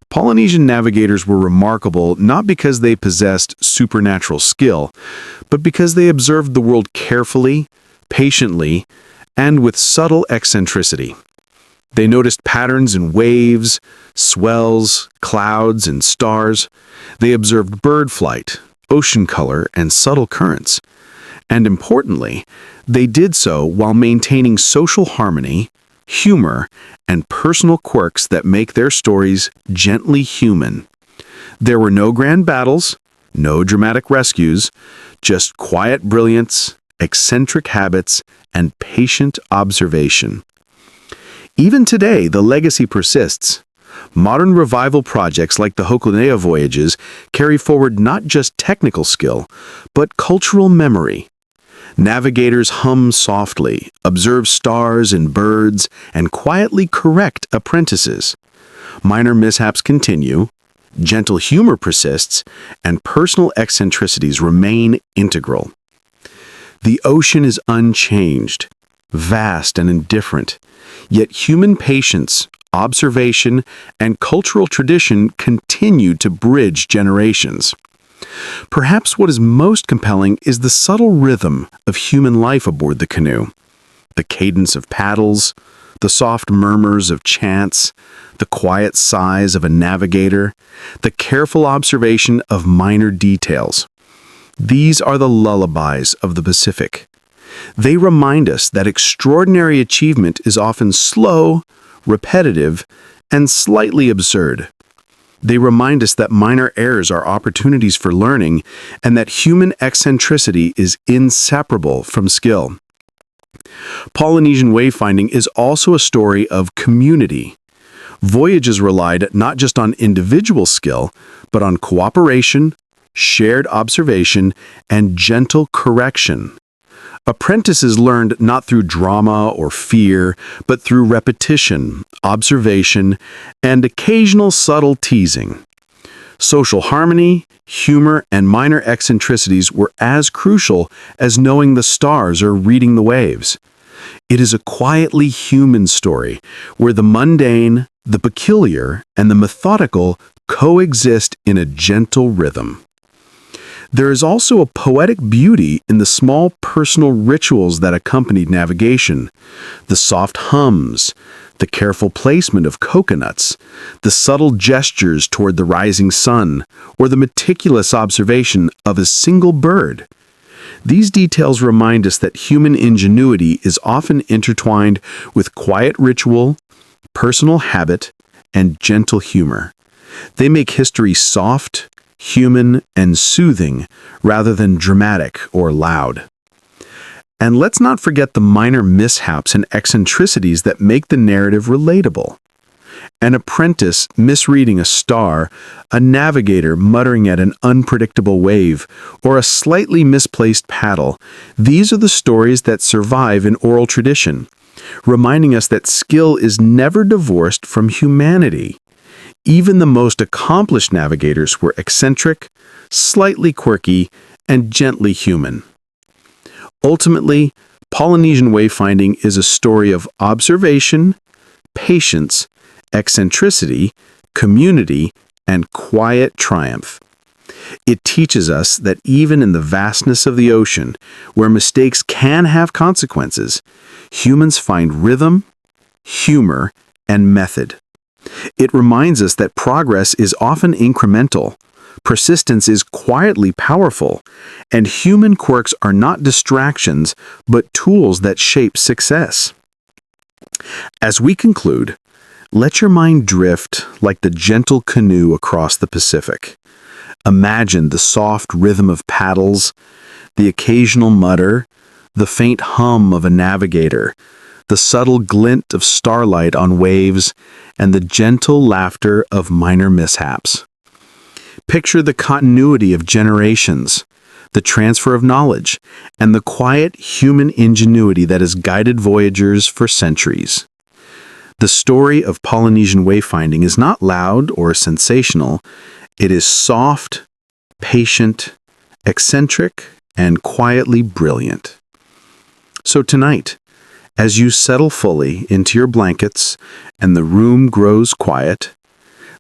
[SPEAKER 1] Polynesian navigators were remarkable not because they possessed supernatural skill, but because they observed the world carefully, patiently, and with subtle eccentricity. They noticed patterns in waves, swells, clouds, and stars. They observed bird flight, ocean color, and subtle currents. And importantly, they did so while maintaining social harmony, humor, and personal quirks that make their stories gently human. There were no grand battles, no dramatic rescues, just quiet brilliance, eccentric habits, and patient observation. Even today, the legacy persists. Modern revival projects like the Hokulea voyages carry forward not just technical skill, but cultural memory. Navigators hum softly, observe stars and birds, and quietly correct apprentices. Minor mishaps continue, gentle humor persists, and personal eccentricities remain integral. The ocean is unchanged, vast and indifferent, yet human patience, observation, and cultural tradition continue to bridge generations. Perhaps what is most compelling is the subtle rhythm of human life aboard the canoe. The cadence of paddles, the soft murmurs of chants, the quiet sighs of a navigator, the careful observation of minor details. These are the lullabies of the Pacific. They remind us that extraordinary achievement is often slow, repetitive, and slightly absurd. They remind us that minor errors are opportunities for learning and that human eccentricity is inseparable from skill. Polynesian wayfinding is also a story of community. Voyages relied not just on individual skill, but on cooperation, shared observation, and gentle correction. Apprentices learned not through drama or fear, but through repetition, observation, and occasional subtle teasing. Social harmony, humor, and minor eccentricities were as crucial as knowing the stars or reading the waves.
[SPEAKER 2] It is a quietly human story where the mundane, the peculiar, and the methodical coexist in a gentle rhythm. There is also a poetic beauty in the small personal rituals that accompanied navigation, the soft hums, the careful placement of coconuts, the subtle gestures toward the rising sun, or the meticulous observation of a single bird. These details remind us that human ingenuity is often intertwined with quiet ritual, personal habit, and gentle humor. They make history soft, human, and soothing rather than dramatic or loud. And let's not forget the minor mishaps and eccentricities that make the narrative relatable. An apprentice misreading a star, a navigator muttering at an unpredictable wave, or a slightly misplaced paddle. These are the stories that survive in oral tradition, reminding us that skill is never divorced from humanity. Even the most accomplished navigators were eccentric, slightly quirky, and gently human. Ultimately, Polynesian wayfinding is a story of observation, patience, eccentricity, community, and quiet triumph. It teaches us that even in the vastness of the ocean, where mistakes can have consequences, humans find rhythm, humor, and method. It reminds us that progress is often incremental, persistence is quietly powerful, and human quirks are not distractions, but tools that shape success. As we conclude, let your mind drift like the gentle canoe across the Pacific. Imagine the soft rhythm of paddles, the occasional mutter, the faint hum of a navigator, the subtle glint of starlight on waves, and the gentle laughter of minor mishaps. Picture the continuity of generations, the transfer of knowledge, and the quiet human ingenuity that has guided voyagers for centuries. The story of Polynesian wayfinding is not loud or sensational. It is soft, patient, eccentric, and quietly brilliant. So tonight, as you settle fully into your blankets and the room grows quiet,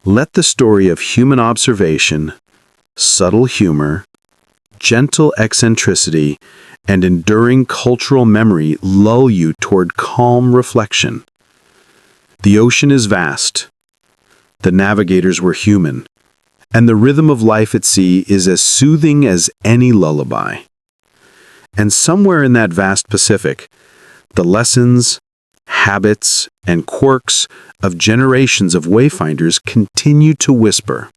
[SPEAKER 2] let the story of human observation, subtle humor, gentle eccentricity, and enduring cultural memory lull you toward calm reflection. The ocean is vast, the navigators were human, and the rhythm of life at sea is as soothing as any lullaby. And somewhere in that vast Pacific, the lessons, habits, and quirks of generations of wayfinders continue to whisper,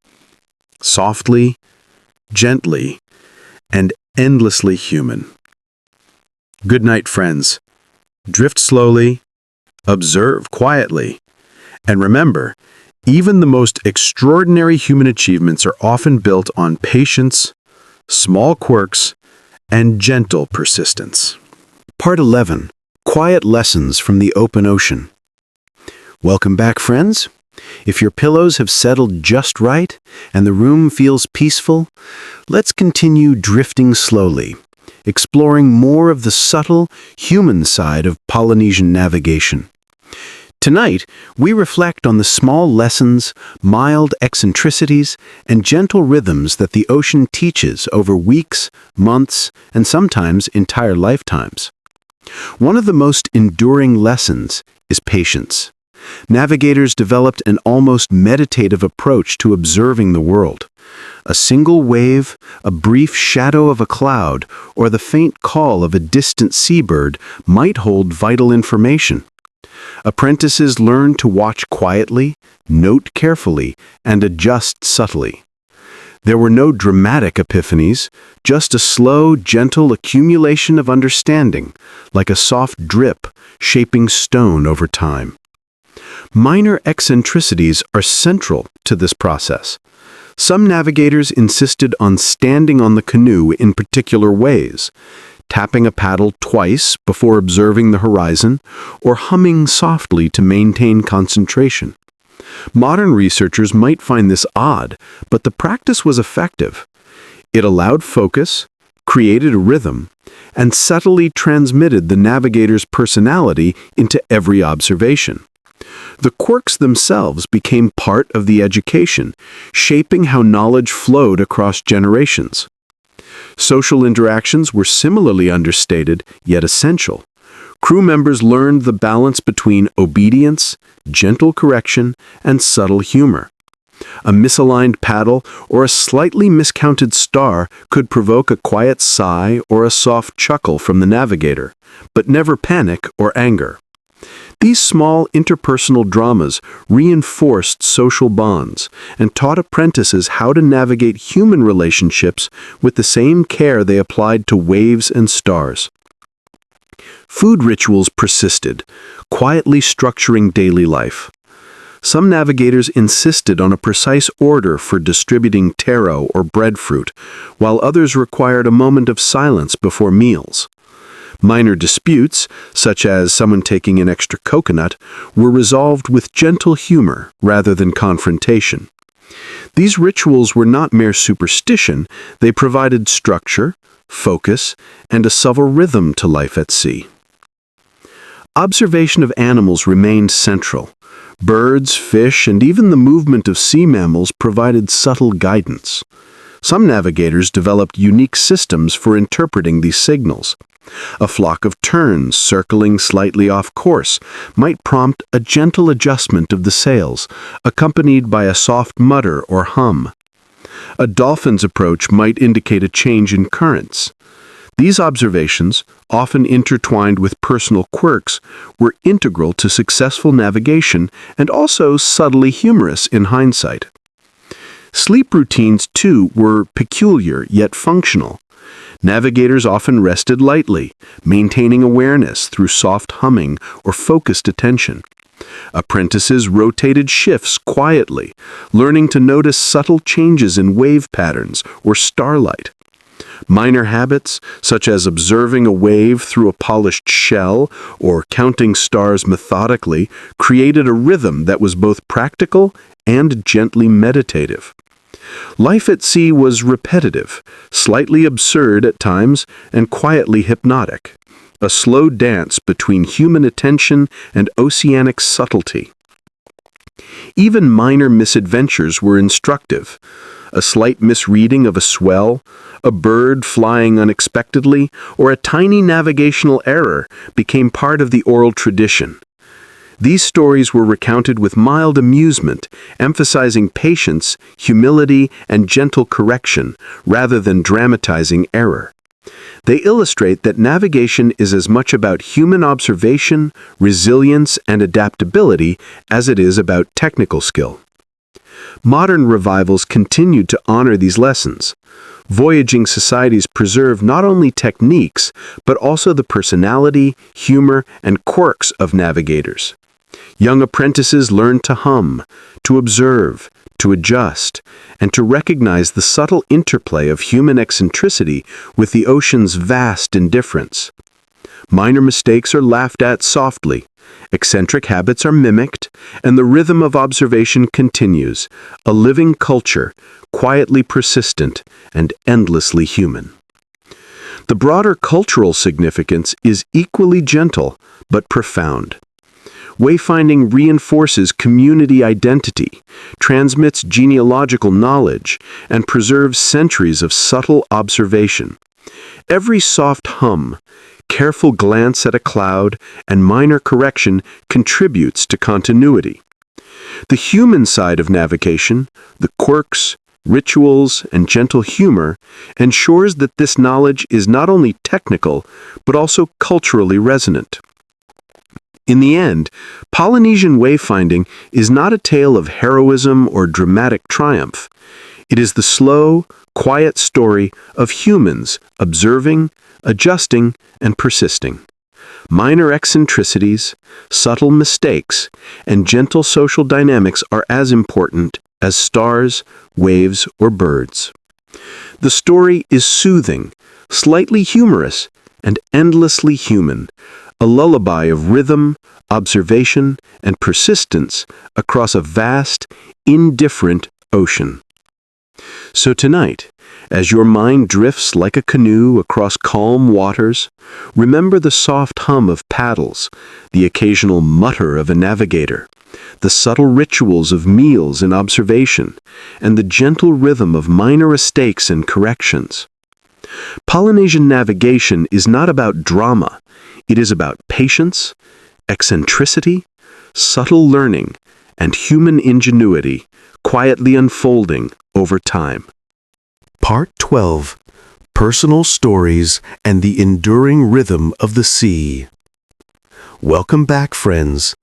[SPEAKER 2] softly, gently, and endlessly human. Good night, friends. Drift slowly, observe quietly, and remember, even the most extraordinary human achievements are often built on patience, small quirks, and gentle persistence. Part 11. Quiet Lessons from the Open Ocean. Welcome back, friends. If your pillows have settled just right and the room feels peaceful, let's continue drifting slowly, exploring more of the subtle, human side of Polynesian navigation. Tonight, we reflect on the small lessons, mild eccentricities, and gentle rhythms that the ocean teaches over weeks, months, and sometimes entire lifetimes. One of the most enduring lessons is patience. Navigators developed an almost meditative approach to observing the world. A single wave, a brief shadow of a cloud, or the faint call of a distant seabird might hold vital information. Apprentices learned to watch quietly, note carefully, and adjust subtly. There were no dramatic epiphanies, just a slow, gentle accumulation of understanding, like a soft drip shaping stone over time. Minor eccentricities are central to this process. Some navigators insisted on standing on the canoe in particular ways, tapping a paddle twice before observing the horizon, or humming softly to maintain concentration. Modern researchers might find this odd, but the practice was effective. It allowed focus, created a rhythm, and subtly transmitted the navigator's personality into every observation. The quirks themselves became part of the education, shaping how knowledge flowed across generations. Social interactions were similarly understated, yet essential. Crew members learned the balance between obedience, gentle correction, and subtle humor. A misaligned paddle or a slightly miscounted star could provoke a quiet sigh or a soft chuckle from the navigator, but never panic or anger. These small interpersonal dramas reinforced social bonds and taught apprentices how to navigate human relationships with the same care they applied to waves and stars. Food rituals persisted, quietly structuring daily life. Some navigators insisted on a precise order for distributing taro or breadfruit, while others required a moment of silence before meals. Minor disputes, such as someone taking an extra coconut, were resolved with gentle humor rather than confrontation. These rituals were not mere superstition, they provided structure, focus, and a subtle rhythm to life at sea. Observation of animals remained central. Birds, fish, and even the movement of sea mammals provided subtle guidance. Some navigators developed unique systems for interpreting these signals. A flock of terns circling slightly off course might prompt a gentle adjustment of the sails, accompanied by a soft mutter or hum. A dolphin's approach might indicate a change in currents. These observations, often intertwined with personal quirks, were integral to successful navigation and also subtly humorous in hindsight. Sleep routines, too, were peculiar yet functional. Navigators often rested lightly, maintaining awareness through soft humming or focused attention. Apprentices rotated shifts quietly, learning to notice subtle changes in wave patterns or starlight. Minor habits, such as observing a wave through a polished shell or counting stars methodically, created a rhythm that was both practical and gently meditative. Life at sea was repetitive, slightly absurd at times, and quietly hypnotic, a slow dance between human attention and oceanic subtlety. Even minor misadventures were instructive. A slight misreading of a swell, a bird flying unexpectedly, or a tiny navigational error became part of the oral tradition. These stories were recounted with mild amusement, emphasizing patience, humility, and gentle correction, rather than dramatizing error. They illustrate that navigation is as much about human observation, resilience, and adaptability as it is about technical skill. Modern revivals continued to honor these lessons. Voyaging societies preserve not only techniques, but also the personality, humor, and quirks of navigators. Young apprentices learn to hum, to observe, to adjust, and to recognize the subtle interplay of human eccentricity with the ocean's vast indifference. Minor mistakes are laughed at softly, eccentric habits are mimicked, and the rhythm of observation continues, a living culture, quietly persistent and endlessly human. The broader cultural significance is equally gentle but profound. Wayfinding reinforces community identity, transmits genealogical knowledge, and preserves centuries of subtle observation. Every soft hum, careful glance at a cloud, and minor correction contributes to continuity. The human side of navigation, the quirks, rituals, and gentle humor, ensures that this knowledge is not only technical, but also culturally resonant. In the end, Polynesian wayfinding is not a tale of heroism or dramatic triumph. It is the slow, quiet story of humans observing, adjusting, and persisting. Minor eccentricities, subtle mistakes, and gentle social dynamics are as important as stars, waves, or birds. The story is soothing, slightly humorous, and endlessly human, a lullaby of rhythm, observation, and persistence across a vast, indifferent ocean. So tonight, As your mind drifts like a canoe across calm waters, remember the soft hum of paddles, the occasional mutter of a navigator, the subtle rituals of meals and observation, and the gentle rhythm of minor mistakes and corrections. Polynesian navigation is not about drama. It is about patience, eccentricity, subtle learning, and human ingenuity quietly unfolding over time.
[SPEAKER 1] Part 12. Personal Stories and the Enduring Rhythm of the Sea. Welcome back, friends.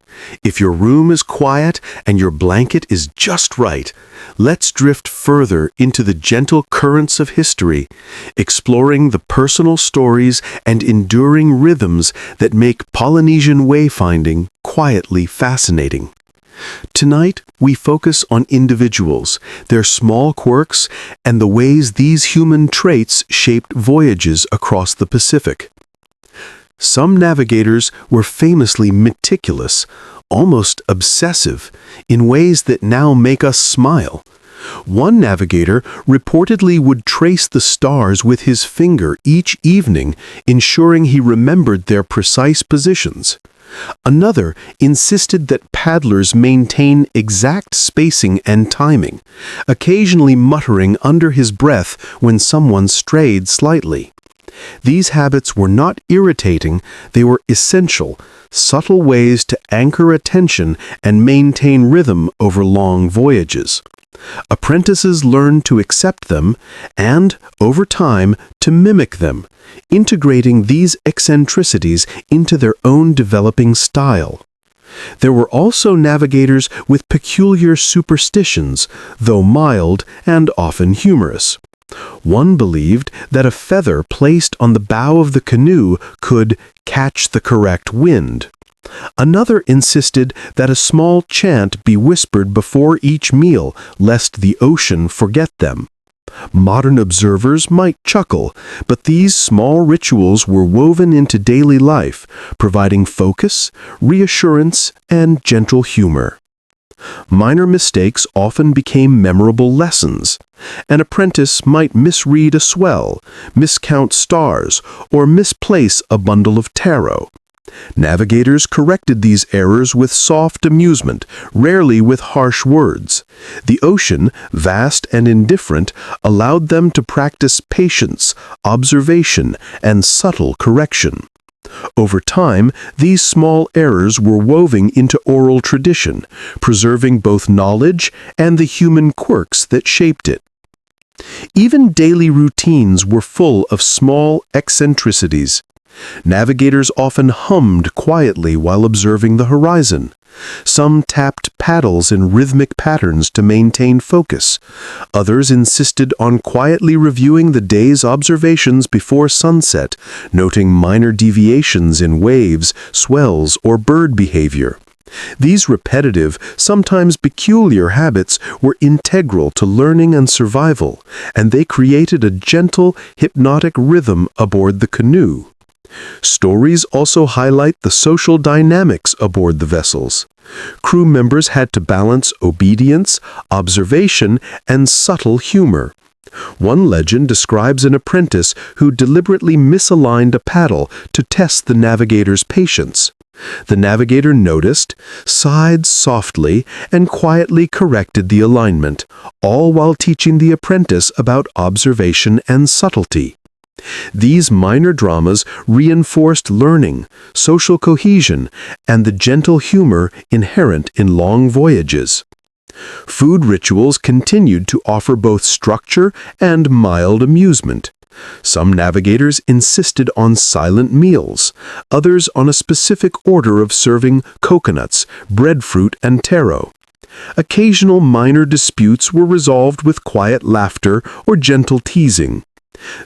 [SPEAKER 1] If your room is quiet and your blanket is just right, let's drift further into the gentle currents of history, exploring the personal stories and enduring rhythms that make Polynesian wayfinding quietly fascinating. Tonight, we focus on individuals, their small quirks, and the ways these human traits shaped voyages across the Pacific. Some navigators were famously meticulous, almost obsessive, in ways that now make us smile. One navigator reportedly would trace the stars with his finger each evening, ensuring he remembered their precise positions. Another insisted that paddlers maintain exact spacing and timing, occasionally muttering under his breath when someone strayed slightly. These habits were not irritating, they were essential, subtle ways to anchor attention and maintain rhythm over long voyages. Apprentices learned to accept them and, over time, to mimic them, integrating these eccentricities into their own developing style. There were also navigators with peculiar superstitions, though mild and often humorous. One believed that a feather placed on the bow of the canoe could catch the correct wind. Another insisted that a small chant be whispered before each meal, lest the ocean forget them. Modern observers might chuckle, but these small rituals were woven into daily life, providing focus, reassurance, and gentle humor. Minor mistakes often became memorable lessons. An apprentice might misread a swell, miscount stars, or misplace a bundle of taro. Navigators corrected these errors with soft amusement, rarely with harsh words. The ocean, vast and indifferent, allowed them to practice patience, observation, and subtle correction. Over time, these small errors were woven into oral tradition, preserving both knowledge and the human quirks that shaped it. Even daily routines were full of small eccentricities. Navigators often hummed quietly while observing the horizon. Some tapped paddles in rhythmic patterns to maintain focus. Others insisted on quietly reviewing the day's observations before sunset, noting minor deviations in waves, swells, or bird behavior. These repetitive, sometimes peculiar habits were integral to learning and survival, and they created a gentle, hypnotic rhythm aboard the canoe. Stories also highlight the social dynamics aboard the vessels. Crew members had to balance obedience, observation, and subtle humor. One legend describes an apprentice who deliberately misaligned a paddle to test the navigator's patience. The navigator noticed, sighed softly, and quietly corrected the alignment, all while teaching the apprentice about observation and subtlety. These minor dramas reinforced learning, social cohesion, and the gentle humor inherent in long voyages. Food rituals continued to offer both structure and mild amusement. Some navigators insisted on silent meals, others on a specific order of serving coconuts, breadfruit, and taro. Occasional minor disputes were resolved with quiet laughter or gentle teasing.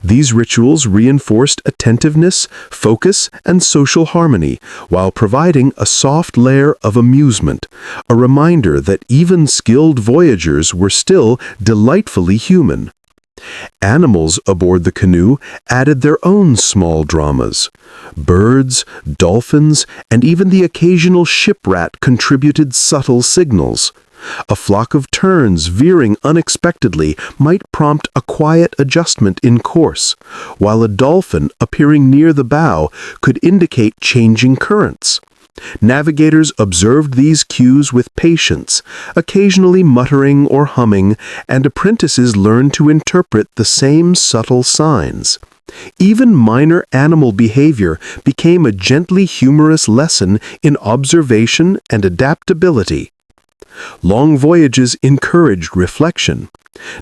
[SPEAKER 1] These rituals reinforced attentiveness, focus, and social harmony, while providing a soft layer of amusement, a reminder that even skilled voyagers were still delightfully human. Animals aboard the canoe added their own small dramas. Birds, dolphins, and even the occasional shiprat contributed subtle signals.
[SPEAKER 2] A flock of terns veering unexpectedly might prompt a quiet adjustment in course, while a dolphin appearing near the bow could indicate changing currents. Navigators observed these cues with patience, occasionally muttering or humming, and apprentices learned to interpret the same subtle signs. Even minor animal behavior became a gently humorous lesson in observation and adaptability. Long voyages encouraged reflection.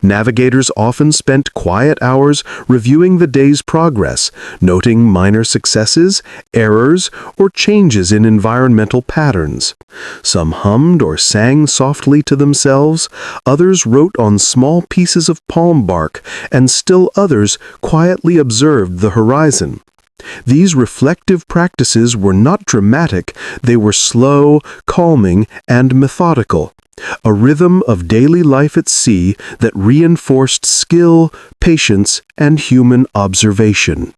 [SPEAKER 2] Navigators often spent quiet hours reviewing the day's progress, noting minor successes, errors, or changes in environmental patterns. Some hummed or sang softly to themselves, others wrote on small pieces of palm bark, and still others quietly observed the horizon. These reflective practices were not dramatic, they were slow, calming, and methodical. A rhythm of daily life at sea that reinforced skill, patience, and human observation.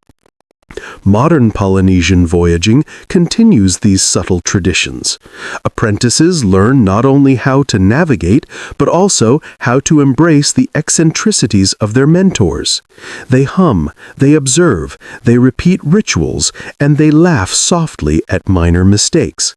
[SPEAKER 2] Modern Polynesian voyaging continues these subtle traditions. Apprentices learn not only how to navigate, but also how to embrace the eccentricities of their mentors. They hum, they observe, they repeat rituals, and they laugh softly at minor mistakes.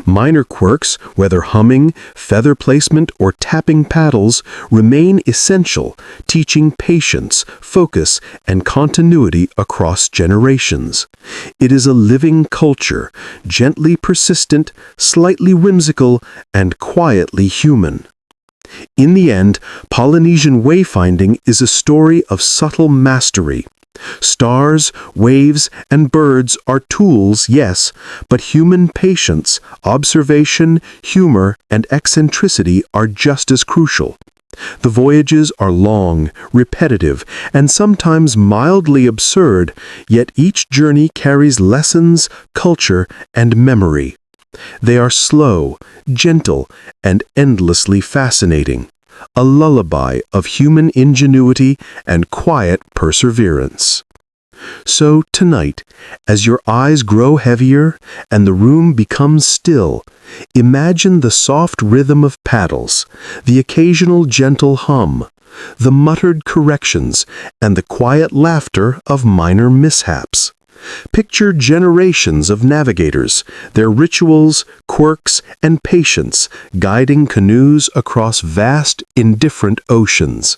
[SPEAKER 2] Minor quirks, whether humming, feather placement, or tapping paddles, remain essential, teaching patience, focus, and continuity across generations. It is a living culture, gently persistent, slightly whimsical, and quietly human. In the end, Polynesian wayfinding is a story of subtle mastery. Stars, waves, and birds are tools, yes, but human patience, observation, humor, and eccentricity are just as crucial. The voyages are long, repetitive, and sometimes mildly absurd, yet each journey carries lessons, culture, and memory. They are slow, gentle, and endlessly fascinating. A lullaby of human ingenuity and quiet perseverance. So tonight, as your eyes grow heavier and the room becomes still, imagine the soft rhythm of paddles, the occasional gentle hum, the muttered corrections, and the quiet laughter of minor mishaps. Picture generations of navigators, their rituals, quirks, and patience guiding canoes across vast, indifferent oceans.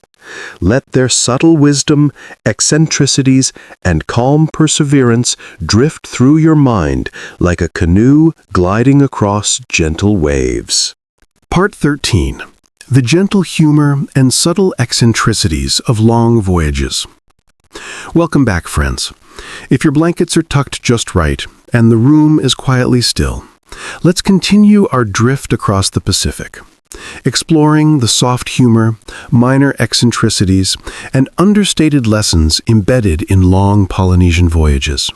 [SPEAKER 2] Let their subtle wisdom, eccentricities, and calm perseverance drift through your mind like a canoe gliding across gentle waves. Part 13. The gentle humor and subtle eccentricities of long voyages. Welcome back, friends. If your blankets are tucked just right and the room is quietly still, let's continue our drift across the Pacific, exploring the soft humor, minor eccentricities, and understated lessons embedded in long Polynesian voyages.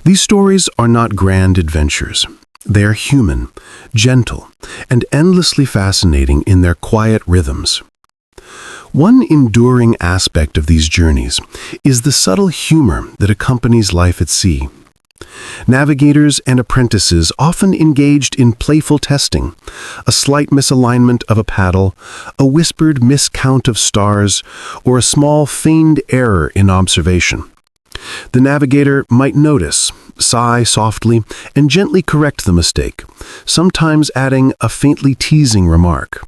[SPEAKER 2] These stories are not grand adventures. They are human, gentle, and endlessly fascinating in their quiet rhythms. One enduring aspect of these journeys is the subtle humor that accompanies life at sea. Navigators and apprentices often engaged in playful testing, a slight misalignment of a paddle, a whispered miscount of stars, or a small feigned error in observation. The navigator might notice, sigh softly, and gently correct the mistake, sometimes adding a faintly teasing remark.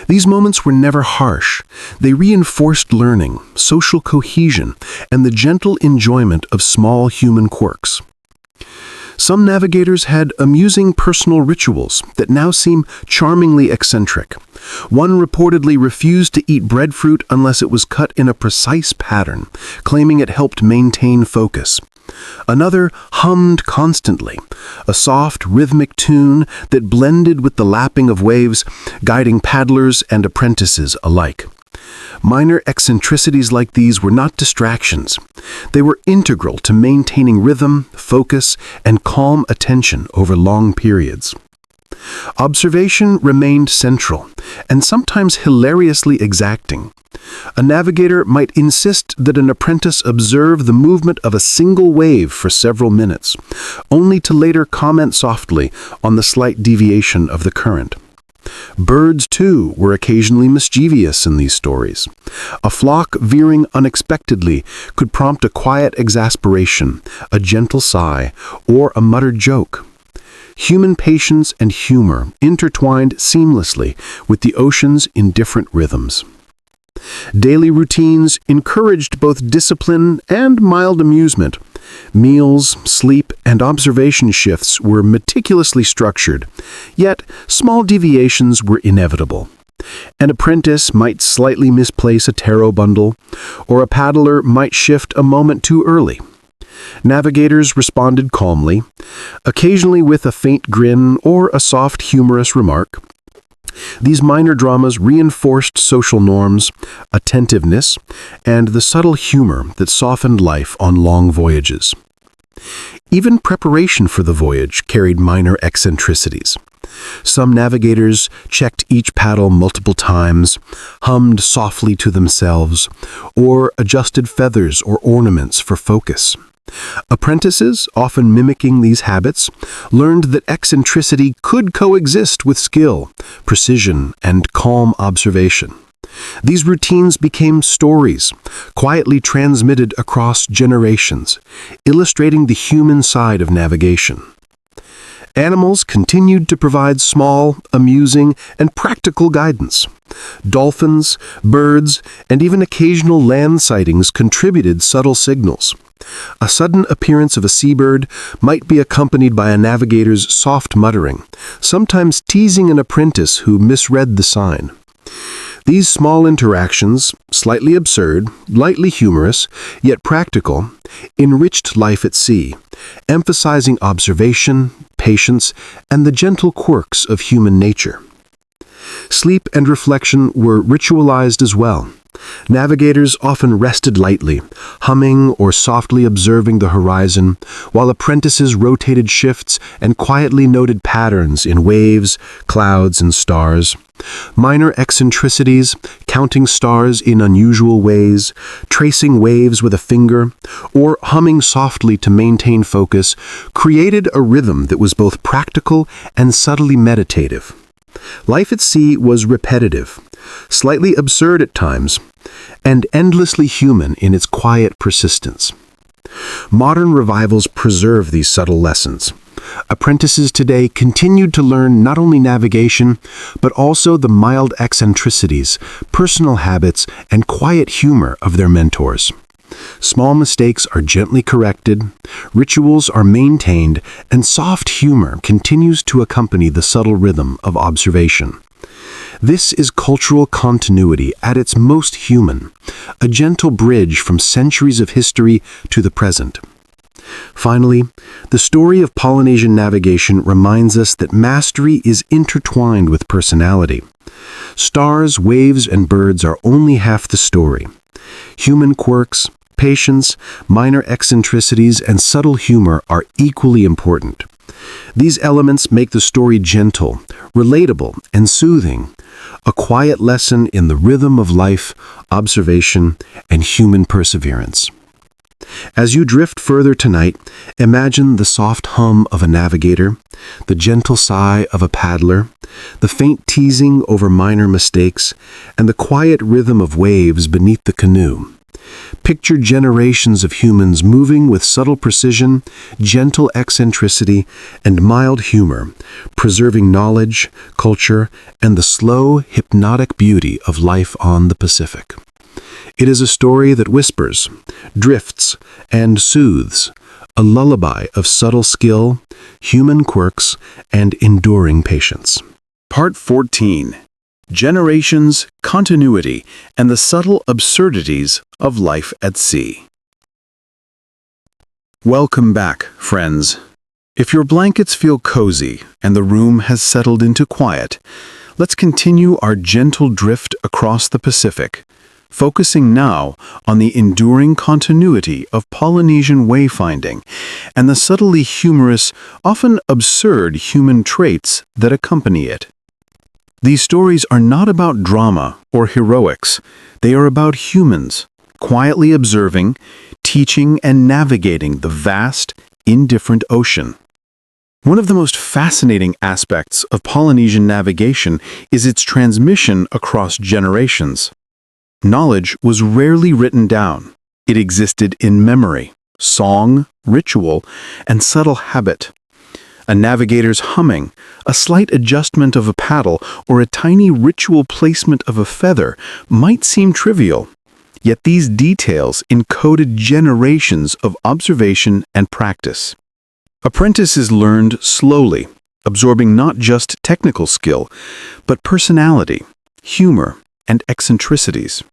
[SPEAKER 2] These moments were never harsh. They reinforced learning, social cohesion, and the gentle enjoyment of small human quirks. Some navigators had amusing personal rituals that now seem charmingly eccentric. One reportedly refused to eat breadfruit unless it was cut in a precise pattern, claiming it helped maintain focus. Another hummed constantly, a soft, rhythmic tune that blended with the lapping of waves, guiding paddlers and apprentices alike. Minor eccentricities like these were not distractions. They were integral to maintaining rhythm, focus, and calm attention over long periods. Observation remained central, and sometimes hilariously exacting. A navigator might insist that an apprentice observe the movement of a single wave for several minutes, only to later comment softly on the slight deviation of the current.
[SPEAKER 1] Birds, too, were occasionally mischievous in these stories. A flock veering unexpectedly could prompt a quiet exasperation, a gentle sigh, or a muttered joke. Human patience and humor intertwined seamlessly with the ocean's indifferent rhythms. Daily routines encouraged both discipline and mild amusement. Meals, sleep, and observation shifts were meticulously structured, yet small deviations were inevitable. An apprentice might slightly misplace a taro bundle, or a paddler might shift a moment too early. Navigators responded calmly, occasionally with a faint grin or a soft, humorous remark. These minor dramas reinforced social norms, attentiveness, and the subtle humor that softened life on long voyages. Even preparation for the voyage carried minor eccentricities. Some navigators checked each paddle multiple times, hummed softly to themselves, or adjusted feathers or ornaments for focus. Apprentices, often mimicking these habits, learned that eccentricity could coexist with skill, precision, and calm observation. These routines became stories, quietly transmitted across generations, illustrating the human side of navigation. Animals continued to provide small, amusing, and practical guidance. Dolphins, birds, and even occasional land sightings contributed subtle signals. A sudden appearance of a seabird might be accompanied by a navigator's soft muttering, sometimes teasing an apprentice who misread the sign. These small interactions, slightly absurd, lightly humorous, yet practical, enriched life at sea, emphasizing observation, patience, and the gentle quirks of human nature. Sleep and reflection were ritualized as well. Navigators often rested lightly, humming or softly observing the horizon, while apprentices rotated shifts and quietly noted patterns in waves, clouds, and stars. Minor eccentricities, counting stars in unusual ways, tracing waves with a finger, or humming softly to maintain focus, created a rhythm that was both practical and subtly meditative. Life at sea was repetitive, slightly absurd at times, and endlessly human in its quiet persistence. Modern revivals preserve these subtle lessons. Apprentices today continued to learn not only navigation, but also the mild eccentricities, personal habits, and quiet humor of their mentors. Small mistakes are gently corrected, rituals are maintained, and soft humor continues to accompany the subtle rhythm of observation. This is cultural continuity at its most human, a gentle bridge from centuries of history to the present. Finally, the story of Polynesian navigation reminds us that mastery is intertwined with personality. Stars, waves, and birds are only half the story. Human quirks, patience, minor eccentricities, and subtle humor are equally important. These elements make the story gentle, relatable, and soothing, a quiet lesson in the rhythm of life, observation, and human perseverance. As you drift further tonight, imagine the soft hum of a navigator, the gentle sigh of a paddler, the faint teasing over minor mistakes, and the quiet rhythm of waves beneath the canoe. Picture generations of humans moving with subtle precision, gentle eccentricity, and mild humor, preserving knowledge, culture, and the slow, hypnotic beauty of life on the Pacific. It is a story that whispers, drifts, and soothes, a lullaby of subtle skill, human quirks, and enduring patience. Part 14. Generations, Continuity, and the Subtle Absurdities of Life at Sea. Welcome back, friends. If your blankets feel cozy and the room has settled into quiet, let's continue our gentle drift across the Pacific, focusing now on the enduring continuity of Polynesian wayfinding and the subtly humorous, often absurd human traits that accompany it. These stories are not about drama or heroics. They are about humans, quietly observing, teaching, and navigating the vast, indifferent ocean.
[SPEAKER 2] One of the most fascinating aspects of Polynesian navigation is its transmission across generations. Knowledge was rarely written down. It existed in memory, song, ritual, and subtle habit. A navigator's humming, a slight adjustment of a paddle, or a tiny ritual placement of a feather might seem trivial, yet these details encoded generations of observation and practice. Apprentices learned slowly, absorbing not just technical skill, but personality, humor, and eccentricities.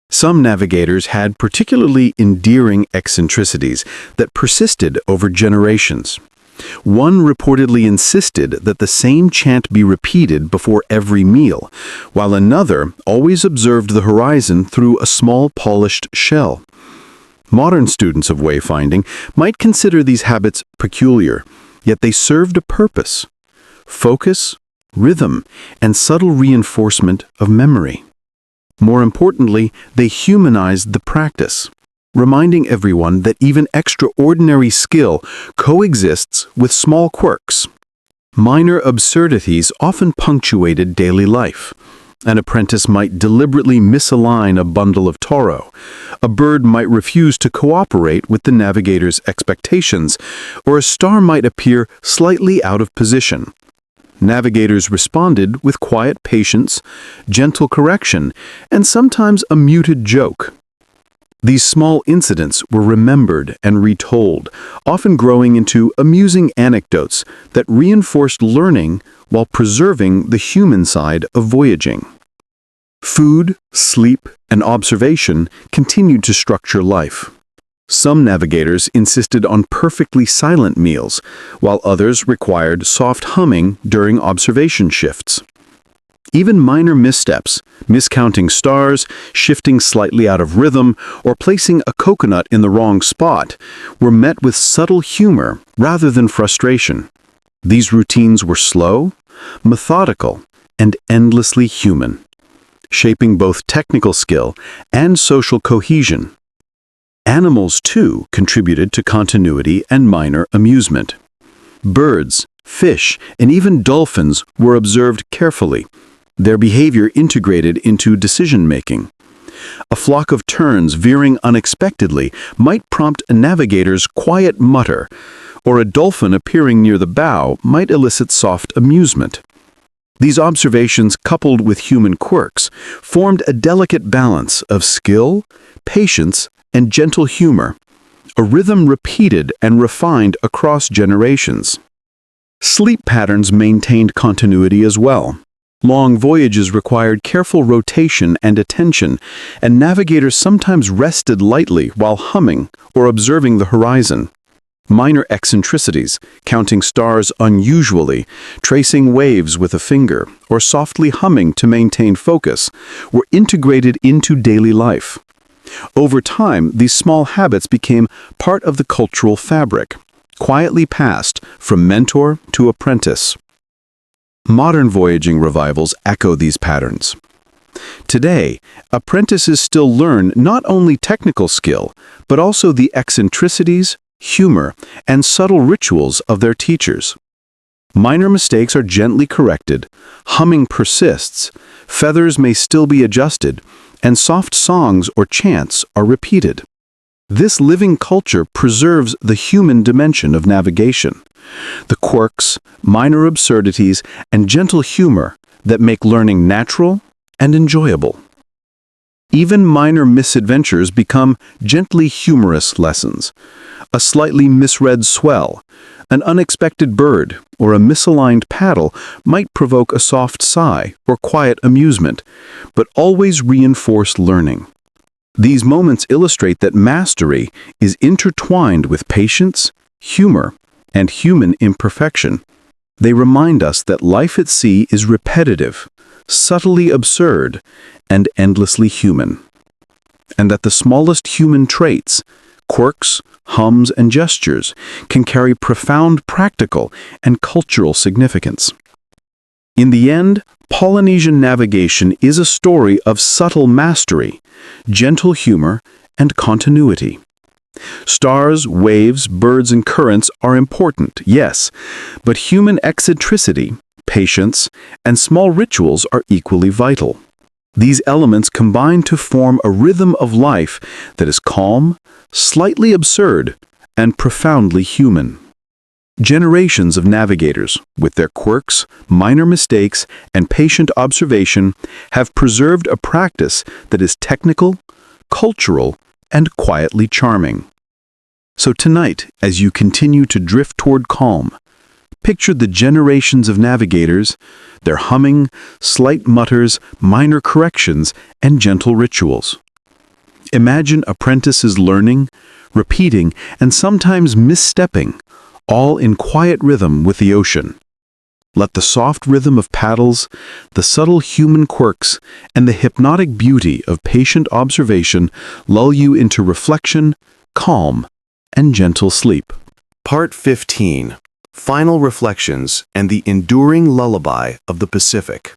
[SPEAKER 2] Some navigators had particularly endearing eccentricities that persisted over generations. One reportedly insisted that the same chant be repeated before every meal, while another always observed the horizon through a small polished shell. Modern students of wayfinding might consider these habits peculiar, yet they served a purpose: focus, rhythm, and subtle reinforcement of memory. More importantly, they humanized the practice, reminding everyone that even extraordinary skill coexists with small quirks. Minor absurdities often punctuated daily life. An apprentice might deliberately misalign a bundle of taro. A bird might refuse to cooperate with the navigator's expectations, or a star might appear slightly out of position. Navigators responded with quiet patience, gentle correction, and sometimes a muted joke. These small incidents were remembered and retold, often growing into amusing anecdotes that reinforced learning while preserving the human side of voyaging. Food, sleep, and observation continued to structure life. Some navigators insisted on perfectly silent meals, while others required soft humming during observation shifts. Even minor missteps, miscounting stars, shifting slightly out of rhythm, or placing a coconut in the wrong spot, were met with subtle humor rather than frustration. These routines were slow, methodical, and endlessly human, shaping both technical skill and social cohesion. Animals, too, contributed to continuity and minor amusement. Birds, fish, and even dolphins were observed carefully, their behavior integrated into decision-making. A flock of terns veering unexpectedly might prompt a navigator's quiet mutter, or a dolphin appearing near the bow might elicit soft amusement. These observations, coupled with human quirks, formed a delicate balance of skill, patience, and gentle humor, a rhythm repeated and refined across generations. Sleep patterns maintained continuity as well. Long voyages required careful rotation and attention, and navigators sometimes rested lightly while humming or observing the horizon. Minor eccentricities, counting stars unusually, tracing waves with a finger, or softly humming to maintain focus, were integrated into daily life. Over time, these small habits became part of the cultural fabric, quietly passed from mentor to apprentice. Modern voyaging revivals echo these patterns. Today, apprentices still learn not only technical skill, but also the eccentricities, humor, and subtle rituals of their teachers. Minor mistakes are gently corrected, humming persists, feathers may still be adjusted, and soft songs or chants are repeated. This living culture preserves the human dimension of navigation, the quirks, minor absurdities, and gentle humor that make learning natural and enjoyable. Even minor misadventures become gently humorous lessons. A slightly misread swell, an unexpected bird, or a misaligned paddle might provoke a soft sigh or quiet amusement, but always reinforce learning. These moments illustrate that mastery is intertwined with patience, humor, and human imperfection. They remind us that life at sea is repetitive, subtly absurd, and endlessly human. And that the smallest human traits, quirks, hums, and gestures, can carry profound practical and cultural significance. In the end, Polynesian navigation is a story of subtle mastery, gentle humor, and continuity.
[SPEAKER 1] Stars, waves, birds, and currents are important, yes, but human eccentricity, patience, and small rituals are equally vital. These elements combine to form a rhythm of life that is calm, slightly absurd, and profoundly human. Generations of navigators, with their quirks, minor mistakes, and patient observation, have preserved a practice that is technical, cultural, and quietly charming. So tonight, as you continue to drift toward calm, picture the generations of navigators, their humming, slight mutters, minor corrections, and gentle rituals. Imagine apprentices learning, repeating, and sometimes misstepping, all in quiet rhythm with the ocean. Let the soft rhythm of paddles, the subtle human quirks, and the hypnotic beauty of patient observation lull you into reflection, calm, and gentle sleep.
[SPEAKER 2] Part 15. Final Reflections and the Enduring Lullaby of the Pacific.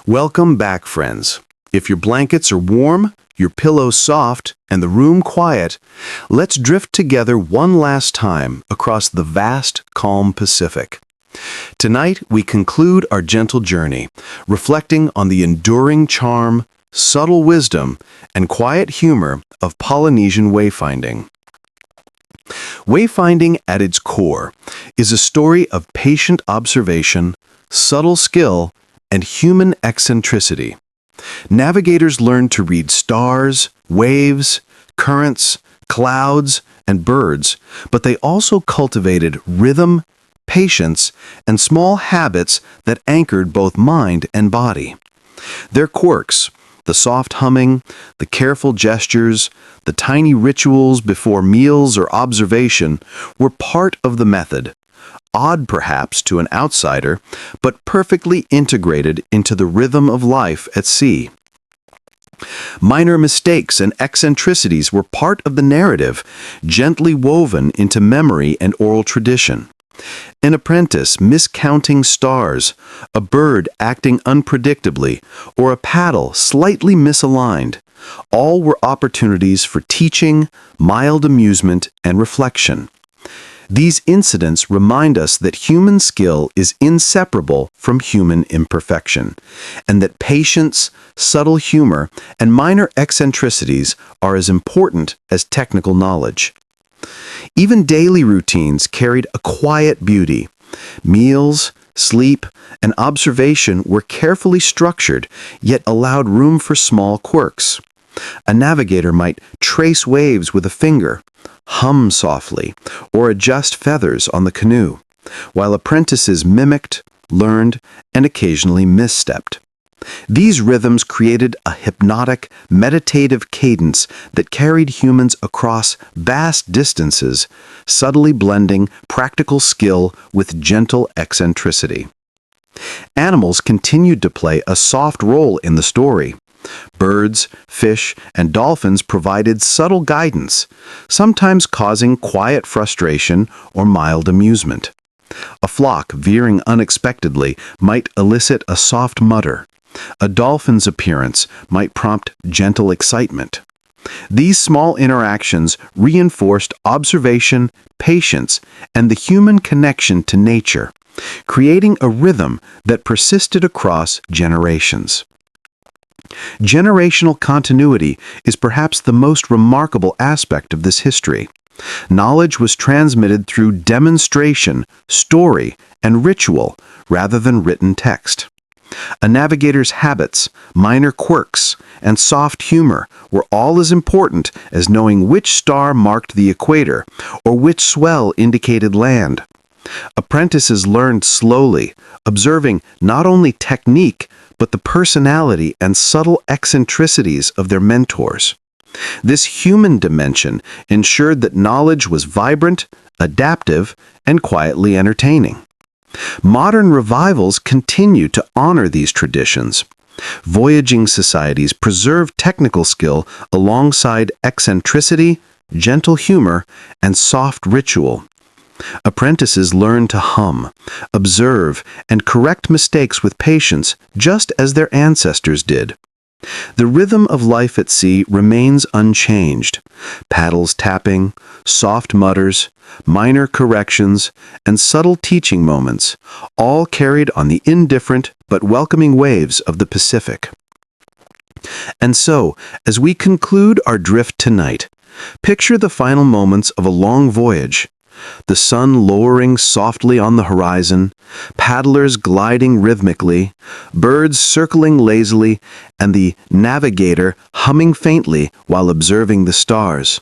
[SPEAKER 2] Welcome back, friends. If your blankets are warm, your pillows soft, and the room quiet, let's drift together one last time across the vast, calm Pacific. Tonight, we conclude our gentle journey, reflecting on the enduring charm, subtle wisdom, and quiet humor of Polynesian wayfinding. Wayfinding at its core is a story of patient observation, subtle skill, and human eccentricity. Navigators learned to read stars, waves, currents, clouds, and birds, but they also cultivated rhythm, patience, and small habits that anchored both mind and body. Their quirks, the soft humming, the careful gestures, the tiny rituals before meals or observation, were part of the method. Odd perhaps to an outsider, but perfectly integrated into the rhythm of life at sea. Minor mistakes and eccentricities were part of the narrative, gently woven into memory and oral tradition. An apprentice miscounting stars, a bird acting unpredictably, or a paddle slightly misaligned, all were opportunities for teaching, mild amusement, and reflection. These incidents remind us that human skill is inseparable from human imperfection, and that patience, subtle humor, and minor eccentricities are as important as technical knowledge. Even daily routines carried a quiet beauty. Meals, sleep, and observation were carefully structured, yet allowed room for small quirks. A navigator might trace waves with a finger, hum softly, or adjust feathers on the canoe, while apprentices mimicked, learned, and occasionally misstepped. These rhythms created a hypnotic, meditative cadence that carried humans across vast distances, subtly blending practical skill with gentle eccentricity. Animals continued to play a soft role in the story. Birds, fish, and dolphins provided subtle guidance, sometimes causing quiet frustration or mild amusement. A flock veering unexpectedly might elicit a soft mutter. A dolphin's appearance might prompt gentle excitement. These small interactions reinforced observation, patience, and the human connection to nature, creating a rhythm that persisted across generations. Generational continuity is perhaps the most remarkable aspect of this history. Knowledge was transmitted through demonstration, story, and ritual rather than written text. A navigator's habits, minor quirks, and soft humor were all as important as knowing which star marked the equator or which swell indicated land. Apprentices learned slowly, observing not only technique but the personality and subtle eccentricities of their mentors. This human dimension ensured that knowledge was vibrant, adaptive, and quietly entertaining. Modern revivals continue to honor these traditions. Voyaging societies preserve technical skill alongside eccentricity, gentle humor, and soft ritual. Apprentices learn to hum, observe, and correct mistakes with patience, just as their ancestors did. The rhythm of life at sea remains unchanged. Paddles tapping, soft mutters, minor corrections, and subtle teaching moments, all carried on the indifferent but welcoming waves of the Pacific. And so, as we conclude our drift tonight, picture the final moments of a long voyage. The sun lowering softly on the horizon, paddlers gliding rhythmically, birds circling lazily, and the navigator humming faintly while observing the stars.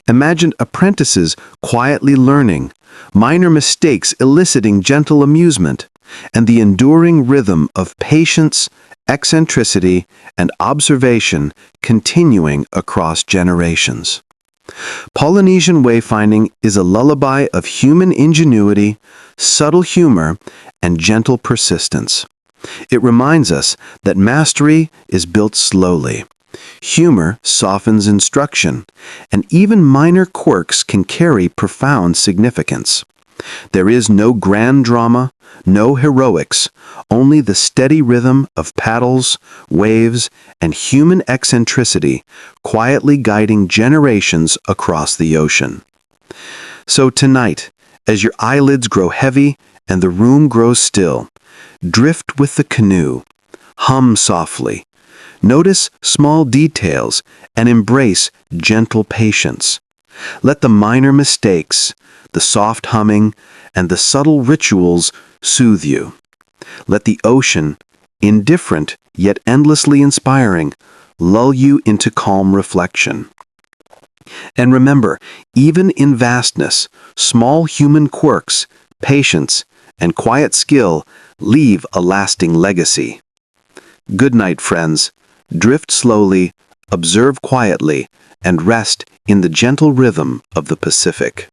[SPEAKER 2] Imagine apprentices quietly learning, minor mistakes eliciting gentle amusement, and the enduring rhythm of patience, eccentricity, and observation continuing across generations. Polynesian wayfinding is a lullaby of human ingenuity, subtle humor, and gentle persistence. It reminds us that mastery is built slowly. Humor softens instruction, and even minor quirks can carry profound significance. There is no grand drama, no heroics, only the steady rhythm of paddles, waves, and human eccentricity quietly guiding generations across the ocean. So tonight, as your eyelids grow heavy and the room grows still, drift with the canoe, hum softly, notice small details, and embrace gentle patience. Let the minor mistakes, the soft humming, and the subtle rituals soothe you. Let the ocean, indifferent yet endlessly inspiring, lull you into calm reflection. And remember, even in vastness, small human quirks, patience, and quiet skill leave a lasting legacy. Good night, friends. Drift slowly, observe quietly, and rest in the gentle rhythm of the Pacific.